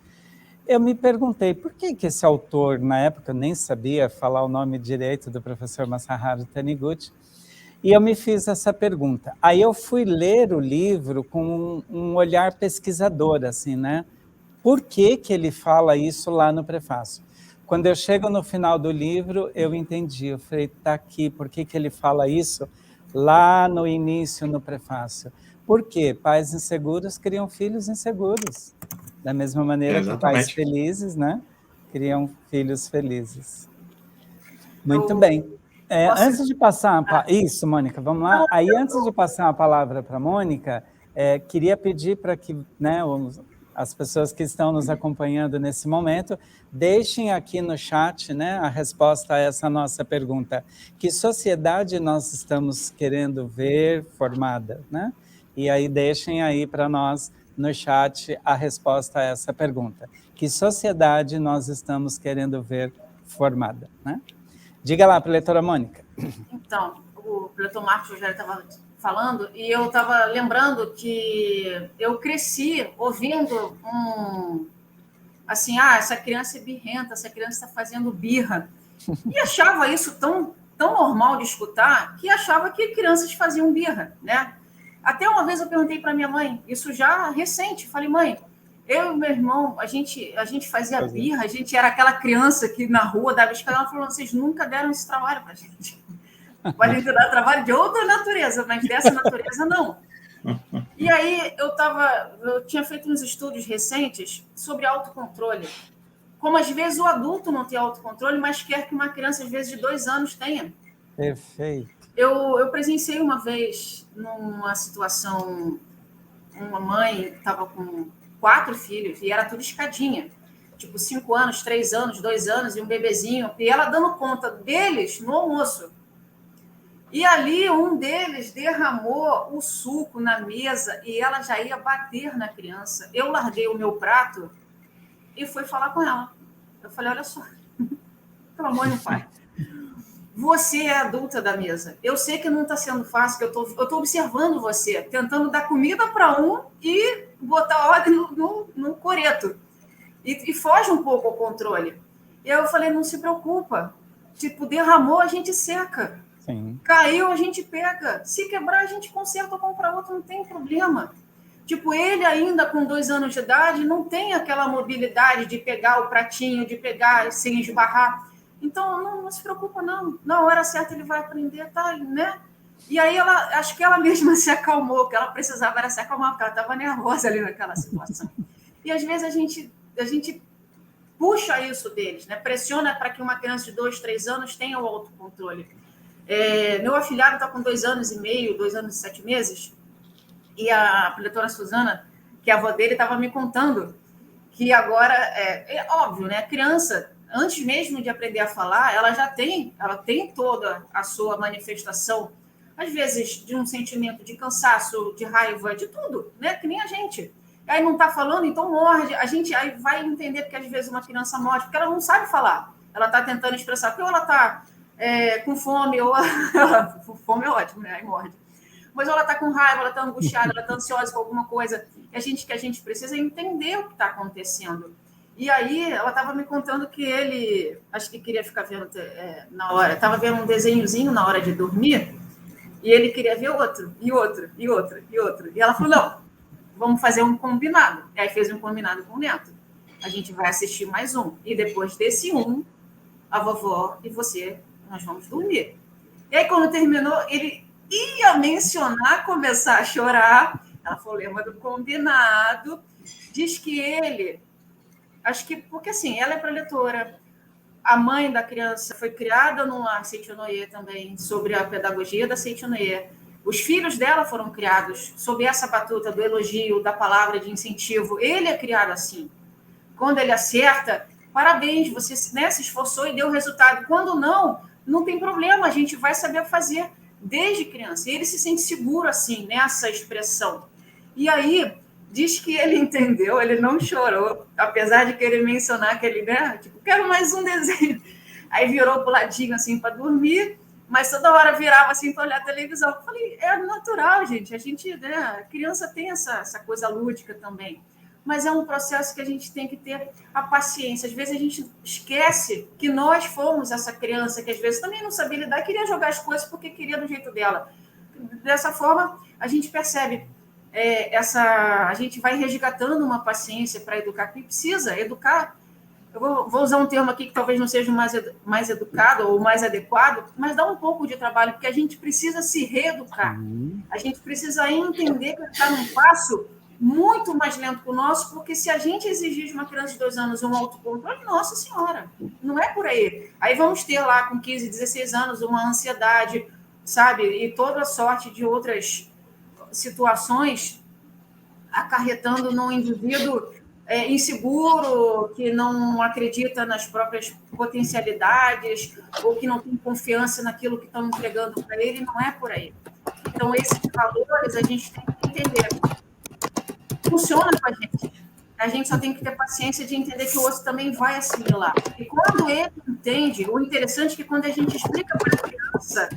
eu me perguntei por que esse autor, na época eu nem sabia falar o nome direito do professor Masaharu Taniguchi, e eu me fiz essa pergunta. Aí eu fui ler o livro com um olhar pesquisador, assim, né? Por que ele fala isso lá no prefácio? Quando eu chego no final do livro, eu entendi, eu falei, tá aqui, por que ele fala isso lá no início, no prefácio? Por quê? Pais inseguros criam filhos inseguros. Da mesma maneira que pais felizes, né, criam filhos felizes. Muito bem. Antes de passar... Isso, Mônica, vamos lá. Aí, antes de passar a palavra para a Mônica, queria pedir para que, né, as pessoas que estão nos acompanhando nesse momento, deixem aqui no chat, né, a resposta a essa nossa pergunta. Que sociedade nós estamos querendo ver formada, né? E aí deixem aí para nós no chat a resposta a essa pergunta. Que sociedade nós estamos querendo ver formada, né? Diga lá, preletora Mônica. Então, o preletor Marcos já estava falando, e eu estava lembrando que eu cresci ouvindo assim, essa criança é birrenta, essa criança está fazendo birra. E achava isso tão normal de escutar, que achava que crianças faziam birra, né? Até uma vez eu perguntei para minha mãe, isso já recente, falei, mãe, eu e meu irmão, a gente fazia birra, a gente era aquela criança que na rua dava escala, ela falou, vocês nunca deram esse trabalho para a gente. Podem ter dado trabalho de outra natureza, mas dessa natureza não. E aí eu tinha feito uns estudos recentes sobre autocontrole. Como às vezes o adulto não tem autocontrole, mas quer que uma criança, às vezes de 2 anos, tenha. Perfeito. Eu presenciei uma vez, numa situação, uma mãe estava com 4 filhos, e era tudo escadinha, tipo 5 anos, 3 anos, 2 anos, e um bebezinho, e ela dando conta deles no almoço. E ali um deles derramou o suco na mesa, e ela já ia bater na criança. Eu larguei o meu prato e fui falar com ela. Eu falei, olha só, pelo amor de pai. Você é adulta da mesa. Eu sei que não está sendo fácil, que eu estou observando você, tentando dar comida para um e botar ordem no coreto. e foge um pouco ao controle. E aí eu falei, não se preocupa, tipo, derramou, a gente seca. Sim. Caiu, a gente pega. Se quebrar, a gente conserta ou compra outro, não tem problema. Tipo, ele ainda com 2 anos de idade não tem aquela mobilidade de pegar o pratinho, de pegar sem esbarrar. Então, não se preocupa, não. Na hora certa ele vai aprender, tá, né? E aí, acho que ela mesma se acalmou, o que ela precisava era se acalmar, porque ela estava nervosa ali naquela situação. E às vezes a gente puxa isso deles, né? Pressiona para que uma criança de 2, 3 anos tenha o autocontrole. Meu afilhado está com 2 anos e meio, 2 anos e 7 meses, e a preletora Suzana, que é a avó dele, estava me contando que agora, óbvio, né? A criança, antes mesmo de aprender a falar, ela tem toda a sua manifestação, às vezes de um sentimento de cansaço, de raiva, de tudo, né? Que nem a gente. Aí não está falando, então morde. A gente aí vai entender que às vezes uma criança morde, porque ela não sabe falar. Ela está tentando expressar, porque ou ela está com fome, ou fome é ótimo, né? Aí morde. Mas ou ela está com raiva, ela está angustiada, ela está ansiosa com alguma coisa. E que a gente precisa entender o que está acontecendo. E aí ela estava me contando que ele, acho que queria ficar vendo na hora, estava vendo um desenhozinho na hora de dormir, e ele queria ver outro, e outro, e outro, e outro. E ela falou, não, vamos fazer um combinado. E aí fez um combinado com o neto. A gente vai assistir mais um. E depois desse a vovó e você, nós vamos dormir. E aí, quando terminou, ele ia mencionar, começar a chorar. Ela falou, lembra do combinado. Diz que ele... Acho que... Porque, assim, ela é preletora. A mãe da criança foi criada numa Seitonoye também, sobre a pedagogia da Seitonoye. Os filhos dela foram criados sob essa batuta do elogio, da palavra de incentivo. Ele é criado assim. Quando ele acerta, parabéns, você, né, se esforçou e deu resultado. Quando não tem problema, a gente vai saber fazer desde criança. E ele se sente seguro assim, nessa expressão. E aí, diz que ele entendeu, ele não chorou, apesar de querer mencionar que ele, né, tipo, quero mais um desenho. Aí virou pro ladinho assim para dormir, mas toda hora virava assim para olhar a televisão. Eu falei, é natural, gente. A gente, né, a criança tem essa coisa lúdica também. Mas é um processo que a gente tem que ter a paciência. Às vezes a gente esquece que nós fomos essa criança que às vezes também não sabia lidar, queria jogar as coisas porque queria do jeito dela. Dessa forma, a gente percebe a gente vai resgatando uma paciência para educar, que precisa educar. Eu vou usar um termo aqui que talvez não seja mais educado ou mais adequado, mas dá um pouco de trabalho, porque a gente precisa se reeducar. A gente precisa entender que está num passo muito mais lento que o nosso, porque se a gente exigir de uma criança de 2 anos um autocontrole, nossa senhora, não é por aí. Aí vamos ter lá com 15, 16 anos uma ansiedade, sabe? E toda sorte de outras situações acarretando num indivíduo inseguro, que não acredita nas próprias potencialidades ou que não tem confiança naquilo que estão entregando para ele, não é por aí. Então, esses valores a gente tem que entender. Funciona com a gente. A gente só tem que ter paciência de entender que o outro também vai assimilar. E quando ele entende, o interessante é que quando a gente explica para a criança,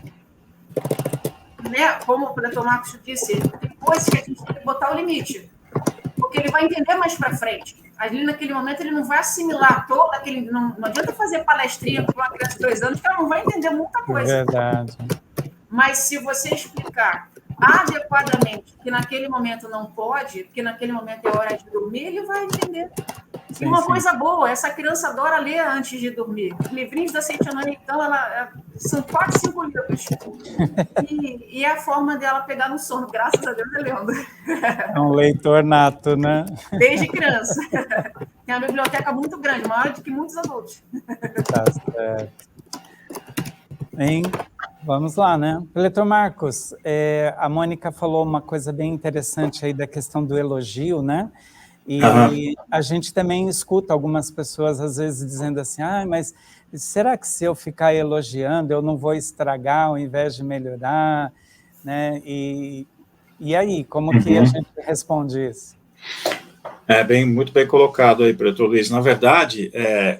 né, como o Pretor Marcos disse, depois que a gente tem que botar o limite, porque ele vai entender mais para frente. Ali, naquele momento, ele não vai assimilar todo aquele... Não adianta fazer palestrinha para uma criança de 2 anos, que ela não vai entender muita coisa. É verdade. Mas se você explicar adequadamente que naquele momento não pode, porque naquele momento é hora de dormir, ele vai entender. Sim, e uma sim. coisa boa, essa criança adora ler antes de dormir. Os livrinhos da Seitonoye, então, são 4, 5 livros. E é a forma dela pegar no sono, graças a Deus, é lendo. É um leitor nato, né? Desde criança. Tem uma biblioteca muito grande, maior do que muitos adultos. Tá certo. Hein? Vamos lá, né? Preletor Marcos, a Mônica falou uma coisa bem interessante aí da questão do elogio, né? E a gente também escuta algumas pessoas, às vezes, dizendo assim, mas será que se eu ficar elogiando, eu não vou estragar ao invés de melhorar? Né? E aí, como que a gente responde isso? Muito bem colocado aí, Preletor Luiz. Na verdade,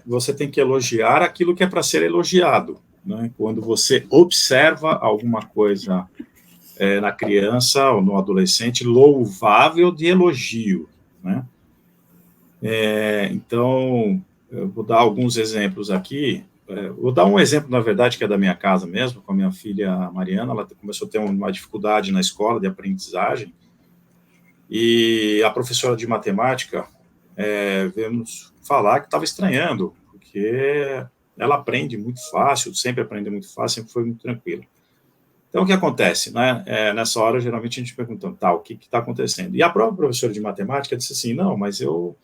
você tem que elogiar aquilo que é para ser elogiado. Né? Quando você observa alguma coisa na criança ou no adolescente louvável de elogio, né? Então, eu vou dar alguns exemplos aqui. Vou dar um exemplo, na verdade, que é da minha casa mesmo, com a minha filha Mariana. Ela começou a ter uma dificuldade na escola de aprendizagem, e a professora de matemática veio nos falar que estava estranhando, porque ela aprende muito fácil, sempre aprendeu muito fácil, sempre foi muito tranquila. Então, o que acontece, né? Nessa hora, geralmente, a gente pergunta, tá, o que está acontecendo? E a própria professora de matemática disse assim, não, mas eu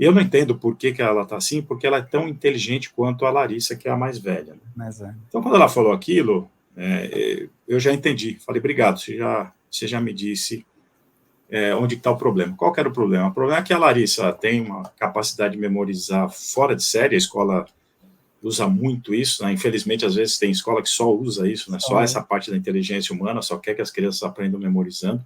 não entendo por que ela está assim, porque ela é tão inteligente quanto a Larissa, que é a mais velha. Né? Então, quando ela falou aquilo, eu já entendi. Falei, obrigado, você já me disse onde está o problema. Qual que era o problema? O problema é que a Larissa tem uma capacidade de memorizar fora de série, a escola usa muito isso, né? Infelizmente, às vezes tem escola que só usa isso, né? Só essa parte da inteligência humana, só quer que as crianças aprendam memorizando.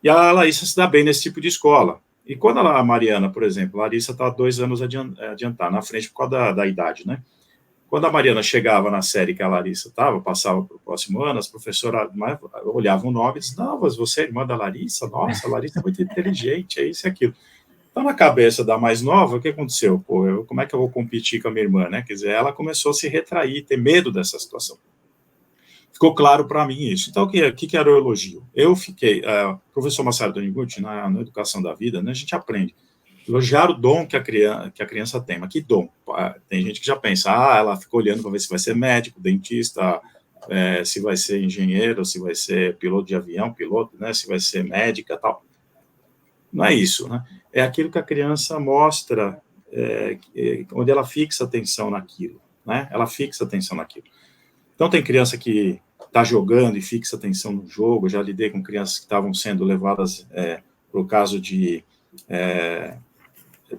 E a Larissa se dá bem nesse tipo de escola. E quando a Mariana, por exemplo, a Larissa está 2 anos adiantada, na frente por causa da idade, né? Quando a Mariana chegava na série que a Larissa estava, passava para o próximo ano, as professoras olhavam o nome e diziam, não, mas você é irmã da Larissa? Nossa, a Larissa é muito inteligente, é isso e aquilo. Então, na cabeça da mais nova, o que aconteceu? Pô, como é que eu vou competir com a minha irmã, né? Quer dizer, ela começou a se retrair, ter medo dessa situação. Ficou claro para mim isso. Então, o que era o elogio? Eu fiquei... professor Massaro Taniguchi, na Educação da Vida, né, a gente aprende. Elogiar o dom que a criança tem. Mas que dom? Tem gente que já pensa, ela ficou olhando para ver se vai ser médico, dentista, se vai ser engenheiro, se vai ser piloto de avião, né, se vai ser médica, tal. Não é isso, né? É aquilo que a criança mostra, onde ela fixa atenção naquilo, né? Ela fixa atenção naquilo. Então, tem criança que está jogando e fixa atenção no jogo. Eu já lidei com crianças que estavam sendo levadas para o caso de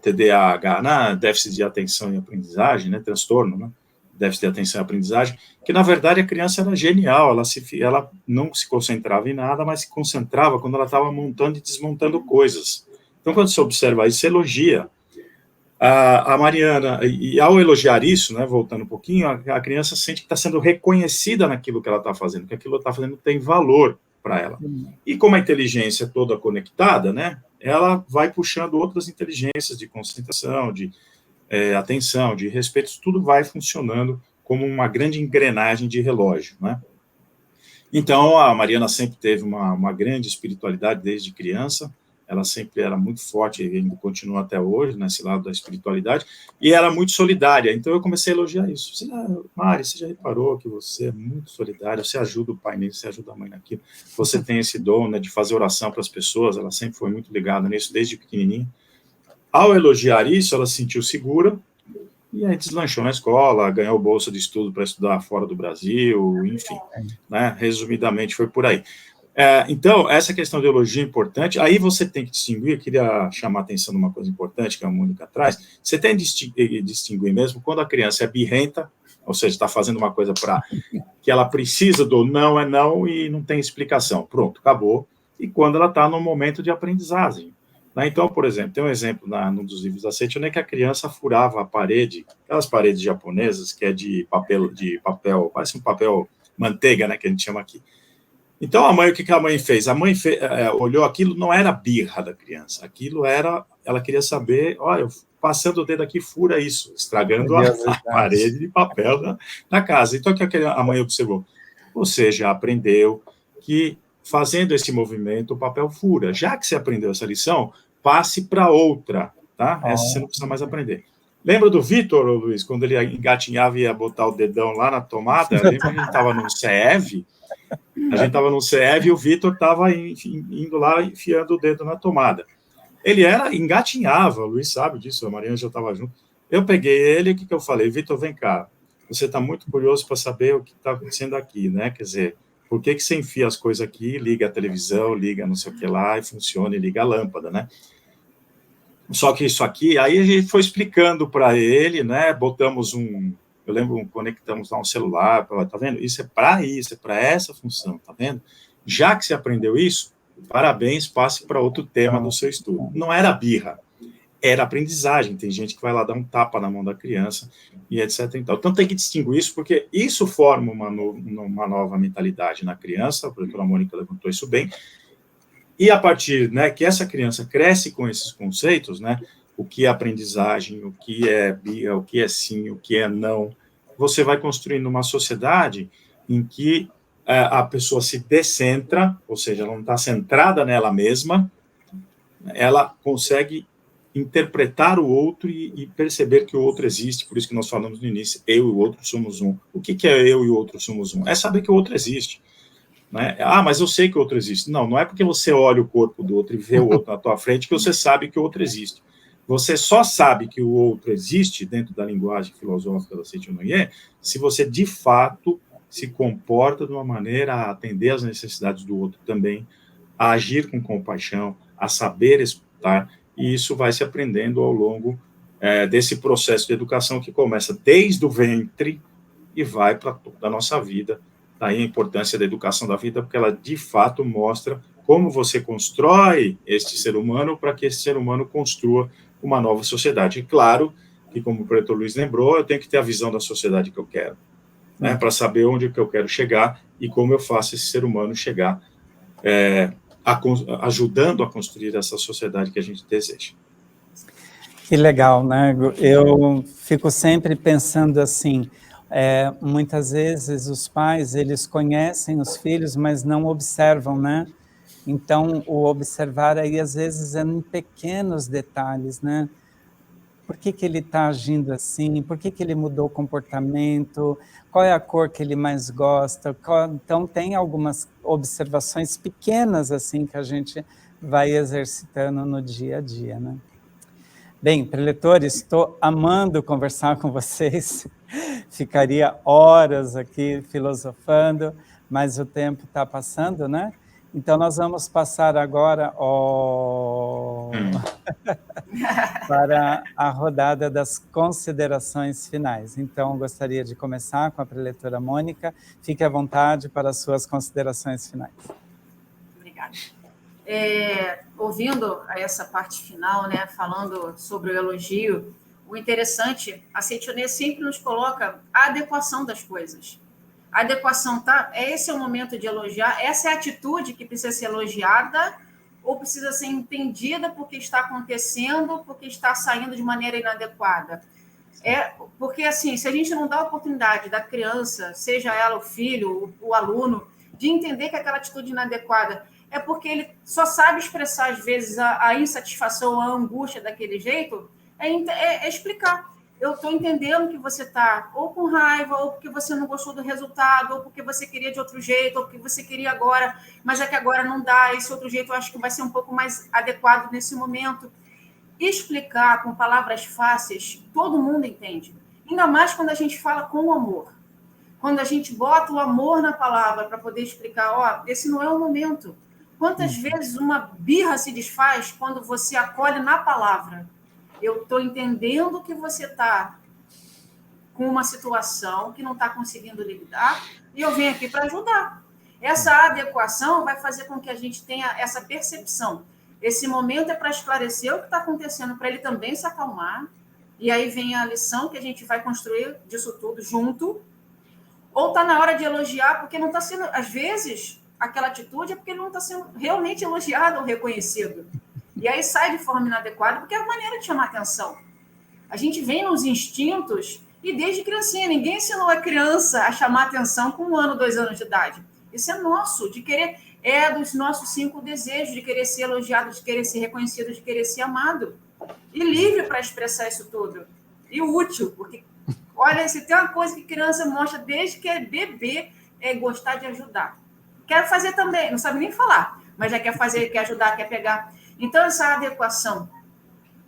TDAH, né? Déficit de atenção e aprendizagem, né? Transtorno, né? Déficit de atenção e aprendizagem, que, na verdade, a criança era genial. Ela não se concentrava em nada, mas se concentrava quando ela estava montando e desmontando coisas. Então, quando você observa isso, você elogia. A Mariana, e ao elogiar isso, né, voltando um pouquinho, a criança sente que está sendo reconhecida naquilo que ela está fazendo, que aquilo que ela está fazendo tem valor para ela. E como a inteligência é toda conectada, né, ela vai puxando outras inteligências de concentração, de atenção, de respeito, tudo vai funcionando como uma grande engrenagem de relógio, né? Então, a Mariana sempre teve uma grande espiritualidade desde criança. Ela sempre era muito forte, e ainda continua até hoje, nesse lado da espiritualidade, e era muito solidária. Então, eu comecei a elogiar isso. Mari, você já reparou que você é muito solidária, você ajuda o pai nisso, você ajuda a mãe naquilo, você tem esse dom, né, de fazer oração para as pessoas, ela sempre foi muito ligada nisso, desde pequenininha. Ao elogiar isso, ela se sentiu segura, e aí deslanchou na escola, ganhou bolsa de estudo para estudar fora do Brasil, enfim, né, resumidamente foi por aí. Então, essa questão de elogio é importante. Aí você tem que distinguir, eu queria chamar a atenção de uma coisa importante que a Mônica traz, você tem que distinguir mesmo quando a criança é birrenta, ou seja, está fazendo uma coisa que ela precisa do não é não e não tem explicação, pronto, acabou, e quando ela está no momento de aprendizagem. Né? Então, por exemplo, tem um exemplo num dos livros da Seitonei que a criança furava a parede, aquelas paredes japonesas que é de papel, parece um papel manteiga, né, que a gente chama aqui. Então, o que a mãe fez? A mãe olhou aquilo, não era birra da criança, aquilo era, ela queria saber, olha, passando o dedo aqui, fura isso, estragando a parede de papel da casa. Então, o que a mãe observou? Você já aprendeu que, fazendo esse movimento, o papel fura. Já que você aprendeu essa lição, passe para outra, tá? Essa você não precisa mais aprender. Lembra do Vitor, Luiz, quando ele engatinhava e ia botar o dedão lá na tomada? Lembra que a gente estava no CEV? A gente estava no CEV e o Vitor estava indo lá, enfiando o dedo na tomada. Ele engatinhava, o Luiz sabe disso, a Mariana já estava junto. Eu peguei ele, o que eu falei? Vitor, vem cá, você está muito curioso para saber o que está acontecendo aqui, né? Quer dizer, por que você enfia as coisas aqui, liga a televisão, liga não sei o que lá, e funciona, e liga a lâmpada, né? Só que isso aqui, aí a gente foi explicando para ele, né? Botamos eu lembro, conectamos lá um celular, tá vendo? Isso é para essa função, tá vendo? Já que você aprendeu isso, parabéns, passe para outro tema do seu estudo. Não era birra, era aprendizagem. Tem gente que vai lá dar um tapa na mão da criança e etc. Então tem que distinguir isso, porque isso forma uma nova mentalidade na criança, a professora Mônica levantou isso bem, e a partir, né, que essa criança cresce com esses conceitos, né, o que é aprendizagem, o que é birra, o que é sim, o que é não. Você vai construindo uma sociedade em que a pessoa se descentra, ou seja, ela não está centrada nela mesma, ela consegue interpretar o outro e perceber que o outro existe, por isso que nós falamos no início, eu e o outro somos um. O que é eu e o outro somos um? É saber que o outro existe. Né? Ah, mas eu sei que o outro existe. Não, não é porque você olha o corpo do outro e vê o outro na tua frente que você sabe que o outro existe. Você só sabe que o outro existe, dentro da linguagem filosófica da Seitonye, se você, de fato, se comporta de uma maneira a atender às necessidades do outro também, a agir com compaixão, a saber escutar, e isso vai se aprendendo ao longo desse processo de educação que começa desde o ventre e vai para toda a nossa vida. Daí a importância da educação da vida, porque ela, de fato, mostra como você constrói este ser humano para que esse ser humano construa uma nova sociedade. E claro que, como o professor Luiz lembrou, eu tenho que ter a visão da sociedade que eu quero, né, para saber onde que eu quero chegar e como eu faço esse ser humano chegar, ajudando a construir essa sociedade que a gente deseja. Que legal, né? Eu fico sempre pensando assim, muitas vezes os pais, eles conhecem os filhos, mas não observam, né? Então, o observar aí, às vezes, é em pequenos detalhes, né? Por que ele está agindo assim? Por que ele mudou o comportamento? Qual é a cor que ele mais gosta? Então, tem algumas observações pequenas, assim, que a gente vai exercitando no dia a dia, né? Bem, preletores, estou amando conversar com vocês. Ficaria horas aqui filosofando, mas o tempo está passando, né? Então, nós vamos passar agora para a rodada das considerações finais. Então, gostaria de começar com a preletora Mônica. Fique à vontade para as suas considerações finais. Obrigada. Ouvindo essa parte final, né, falando sobre o elogio, o interessante, a Seitonye sempre nos coloca a adequação das coisas. A adequação, tá? Esse é o momento de elogiar, essa é a atitude que precisa ser elogiada ou precisa ser entendida porque está acontecendo, porque está saindo de maneira inadequada. Porque, assim, se a gente não dá a oportunidade da criança, seja ela o filho, o aluno, de entender que aquela atitude inadequada é porque ele só sabe expressar, às vezes, a insatisfação, a angústia daquele jeito, explicar. Eu estou entendendo que você está ou com raiva, ou porque você não gostou do resultado, ou porque você queria de outro jeito, ou porque você queria agora, mas é que agora não dá, esse outro jeito eu acho que vai ser um pouco mais adequado nesse momento. Explicar com palavras fáceis, todo mundo entende. Ainda mais quando a gente fala com amor. Quando a gente bota o amor na palavra para poder explicar, esse não é o momento. Quantas vezes uma birra se desfaz quando você acolhe na palavra? Eu estou entendendo que você está com uma situação que não está conseguindo lidar e eu venho aqui para ajudar. Essa adequação vai fazer com que a gente tenha essa percepção. Esse momento é para esclarecer o que está acontecendo, para ele também se acalmar. E aí vem a lição que a gente vai construir disso tudo junto. Ou está na hora de elogiar, porque não está sendo, às vezes, aquela atitude é porque ele não está sendo realmente elogiado ou reconhecido. E aí sai de forma inadequada, porque é a maneira de chamar atenção. A gente vem nos instintos, e desde criancinha, ninguém ensinou a criança a chamar atenção com 1 ano, 2 anos de idade. Isso é nosso, de querer, dos nossos 5 desejos, de querer ser elogiado, de querer ser reconhecido, de querer ser amado. E livre para expressar isso tudo. E útil, porque, olha, se tem uma coisa que criança mostra desde que é bebê, é gostar de ajudar. Quer fazer também, não sabe nem falar, mas já quer fazer, quer ajudar, quer pegar. Então, essa adequação,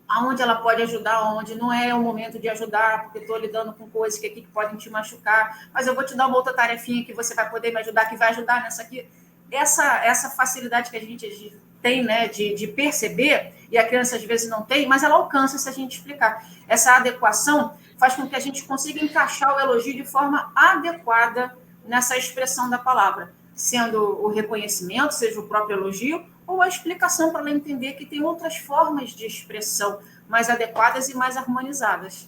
aonde ela pode ajudar, onde não é o momento de ajudar, porque estou lidando com coisas que aqui podem te machucar, mas eu vou te dar uma outra tarefinha que você vai poder me ajudar, que vai ajudar nessa aqui. Essa facilidade que a gente tem, né, de perceber, e a criança às vezes não tem, mas ela alcança se a gente explicar. Essa adequação faz com que a gente consiga encaixar o elogio de forma adequada nessa expressão da palavra, sendo o reconhecimento, seja o próprio elogio, ou a explicação para ela entender que tem outras formas de expressão mais adequadas e mais harmonizadas.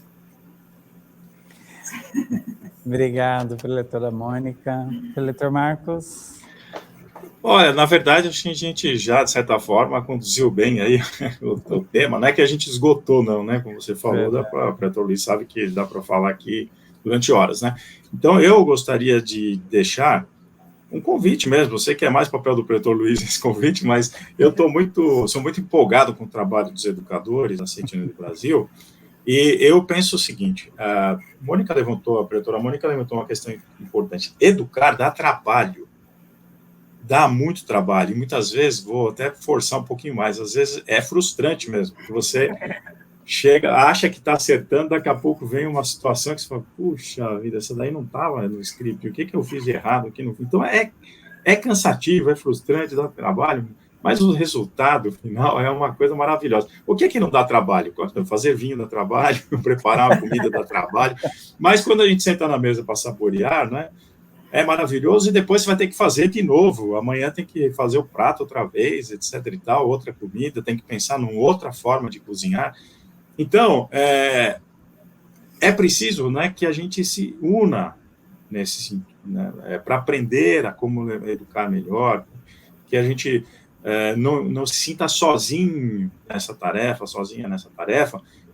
Obrigado, preletora Mônica. Preletor Marcos? Olha, na verdade, acho que a gente já, de certa forma, conduziu bem aí o tema. Não é que a gente esgotou, não, né? Como você falou, o Pretor Luiz sabe que dá para falar aqui durante horas, né? Então, eu gostaria de deixar um convite mesmo. Eu sei que é mais papel do Pretor Luiz esse convite, mas eu sou muito empolgado com o trabalho dos educadores da Sentinela do Brasil. E eu penso o seguinte: a pretora Mônica levantou uma questão importante. Educar dá trabalho. Dá muito trabalho, e muitas vezes, vou até forçar um pouquinho mais, às vezes é frustrante mesmo, porque você acha que está acertando, daqui a pouco vem uma situação que você fala, puxa vida, essa daí não estava no script, o que eu fiz de errado aqui no fim? Então é cansativo, é frustrante, dá trabalho, mas o resultado final é uma coisa maravilhosa. O que não dá trabalho? Fazer vinho dá trabalho, preparar uma comida dá trabalho, mas quando a gente senta na mesa para saborear, né? É maravilhoso, e depois você vai ter que fazer de novo. Amanhã tem que fazer o prato outra vez, etc. e tal, outra comida, tem que pensar numa outra forma de cozinhar. Então, é preciso, né, que a gente se una nesse sentido, né, para aprender a como educar melhor, que a gente não se sinta sozinha nessa tarefa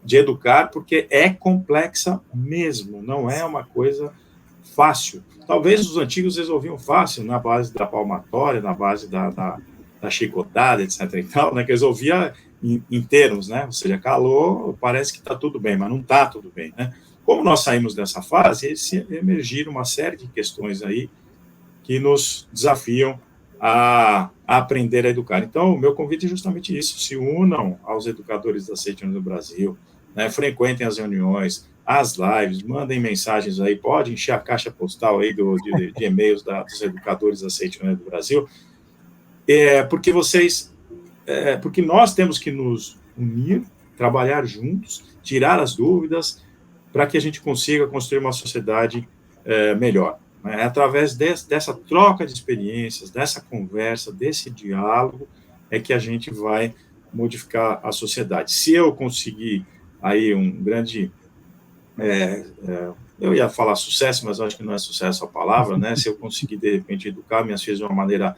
de educar, porque é complexa mesmo, não é uma coisa fácil. Talvez os antigos resolviam fácil, na base da palmatória, na base da chicotada, etc. e tal, né, que resolvia em termos, né? Ou seja, calor, parece que está tudo bem, mas não está tudo bem, né? Como nós saímos dessa fase, emergiram uma série de questões aí que nos desafiam a aprender a educar. Então, o meu convite é justamente isso: se unam aos educadores da Sentinela do Brasil, né, frequentem as reuniões, as lives, mandem mensagens aí, pode encher a caixa postal aí de e-mails dos educadores da Sentinela do Brasil, porque nós temos que nos unir, trabalhar juntos, tirar as dúvidas, para que a gente consiga construir uma sociedade melhor. É através dessa troca de experiências, dessa conversa, desse diálogo, é que a gente vai modificar a sociedade. Se eu conseguir aí um grande... eu ia falar sucesso, mas acho que não é sucesso a palavra, né? Se eu conseguir, de repente, educar minhas filhas de uma maneira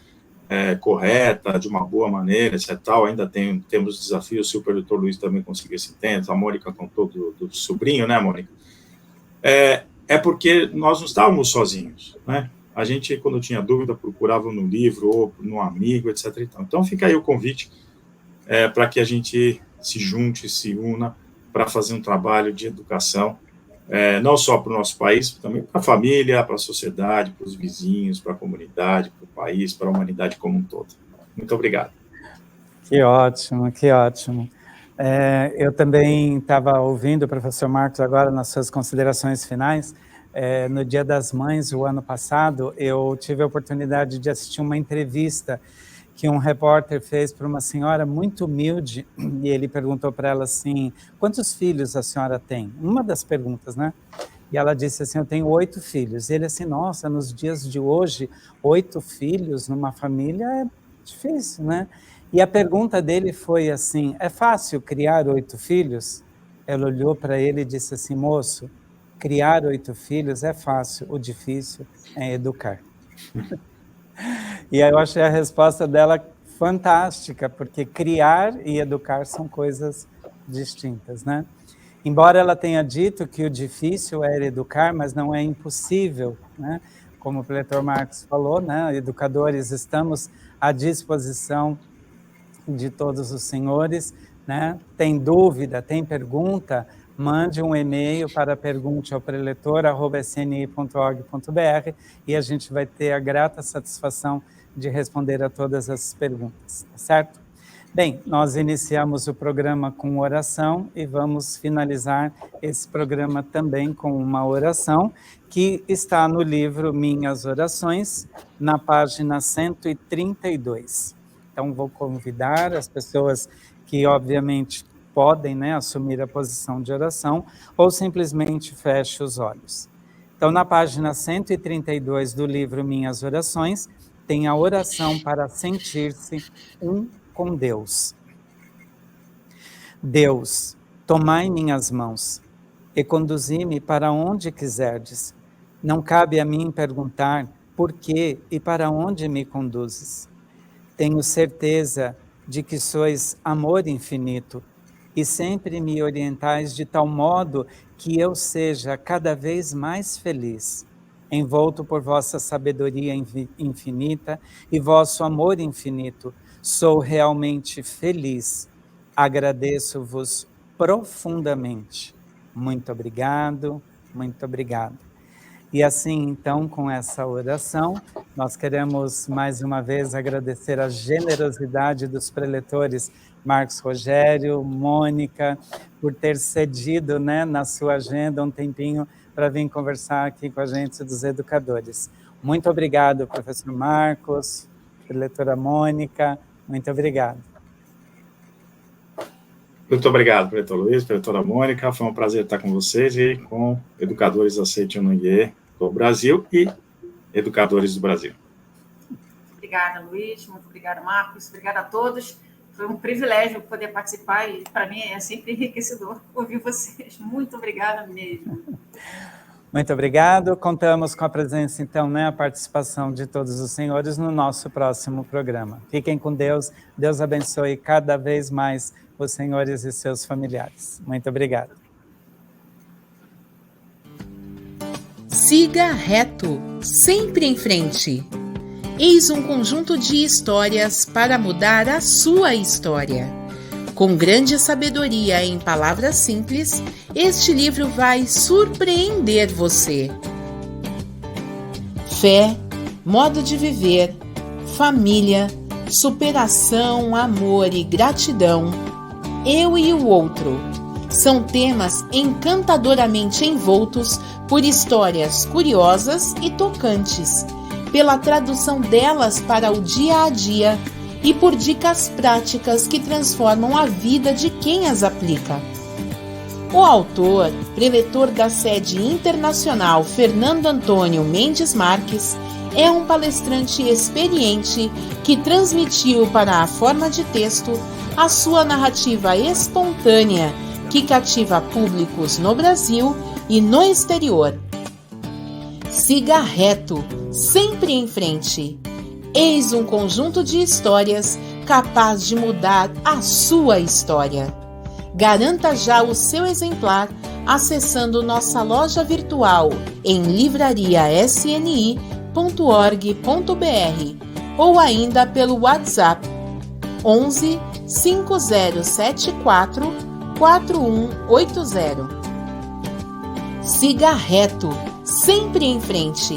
correta, de uma boa maneira, etc. Tal, ainda temos desafios. Se o Pretor Luiz também conseguir esse tempo, a Mônica contou do sobrinho, né, Mônica? Porque nós não estávamos sozinhos, né? A gente, quando tinha dúvida, procurava no livro ou no amigo, etc. Então, fica aí o convite para que a gente se junte, se una, para fazer um trabalho de educação, não só para o nosso país, também para a família, para a sociedade, para os vizinhos, para a comunidade, para o país, para a humanidade como um todo. Muito obrigado. Que ótimo, que ótimo. Eu também estava ouvindo o professor Marcos agora nas suas considerações finais. No Dia das Mães, o ano passado, eu tive a oportunidade de assistir uma entrevista que um repórter fez para uma senhora muito humilde, e ele perguntou para ela assim, quantos filhos a senhora tem? Uma das perguntas, né? E ela disse assim, eu tenho 8 filhos. E ele assim, nossa, nos dias de hoje, 8 filhos numa família é difícil, né? E a pergunta dele foi assim, é fácil criar 8 filhos? Ela olhou para ele e disse assim, moço, criar 8 filhos é fácil, o difícil é educar. E aí eu achei a resposta dela fantástica, porque criar e educar são coisas distintas, né? Embora ela tenha dito que o difícil era educar, mas não é impossível, né? Como o Pretor Marcos falou, né? Educadores, estamos à disposição de todos os senhores, né? Tem dúvida, tem pergunta, mande um e-mail para pergunte@sni.org.br e a gente vai ter a grata satisfação de responder a todas as perguntas, tá certo? Bem, nós iniciamos o programa com oração e vamos finalizar esse programa também com uma oração que está no livro Minhas Orações, na página 132. Então, vou convidar as pessoas que, obviamente, podem, né, assumir a posição de oração, ou simplesmente feche os olhos. Então, na página 132 do livro Minhas Orações, tem a oração para sentir-se um com Deus. Deus, tomai minhas mãos e conduzi-me para onde quiserdes. Não cabe a mim perguntar por que e para onde me conduzes. Tenho certeza de que sois amor infinito e sempre me orientais de tal modo que eu seja cada vez mais feliz. Envolto por vossa sabedoria infinita e vosso amor infinito, sou realmente feliz. Agradeço-vos profundamente. Muito obrigado, muito obrigado. E assim, então, com essa oração, nós queremos mais uma vez agradecer a generosidade dos preletores Marcos Rogério, Mônica, por ter cedido, né, na sua agenda um tempinho para vir conversar aqui com a gente dos educadores. Muito obrigado, professor Marcos, preletora Mônica, muito obrigado. Muito obrigado, preletor Luiz, preletora Mônica, foi um prazer estar com vocês e com educadores da CETI-UNIE do Brasil e educadores do Brasil. Obrigada, Luiz, muito obrigada, Marcos, obrigada a todos. Foi um privilégio poder participar e, para mim, é sempre enriquecedor ouvir vocês. Muito obrigada mesmo. Muito obrigado. Contamos com a presença, então, né, a participação de todos os senhores no nosso próximo programa. Fiquem com Deus. Deus abençoe cada vez mais os senhores e seus familiares. Muito obrigado. Siga reto, sempre em frente. Eis um conjunto de histórias para mudar a sua história. Com grande sabedoria em palavras simples, este livro vai surpreender você. Fé, modo de viver, família, superação, amor e gratidão. Eu e o outro. São temas encantadoramente envoltos por histórias curiosas e tocantes, pela tradução delas para o dia a dia e por dicas práticas que transformam a vida de quem as aplica. O autor, preletor da sede internacional Fernando Antônio Mendes Marques, é um palestrante experiente que transmitiu para a forma de texto a sua narrativa espontânea que cativa públicos no Brasil e no exterior. Siga reto, sempre em frente. Eis um conjunto de histórias capaz de mudar a sua história. Garanta já o seu exemplar acessando nossa loja virtual em livrariasni.org.br ou ainda pelo WhatsApp 11 5074 4180. Siga reto, sempre em frente.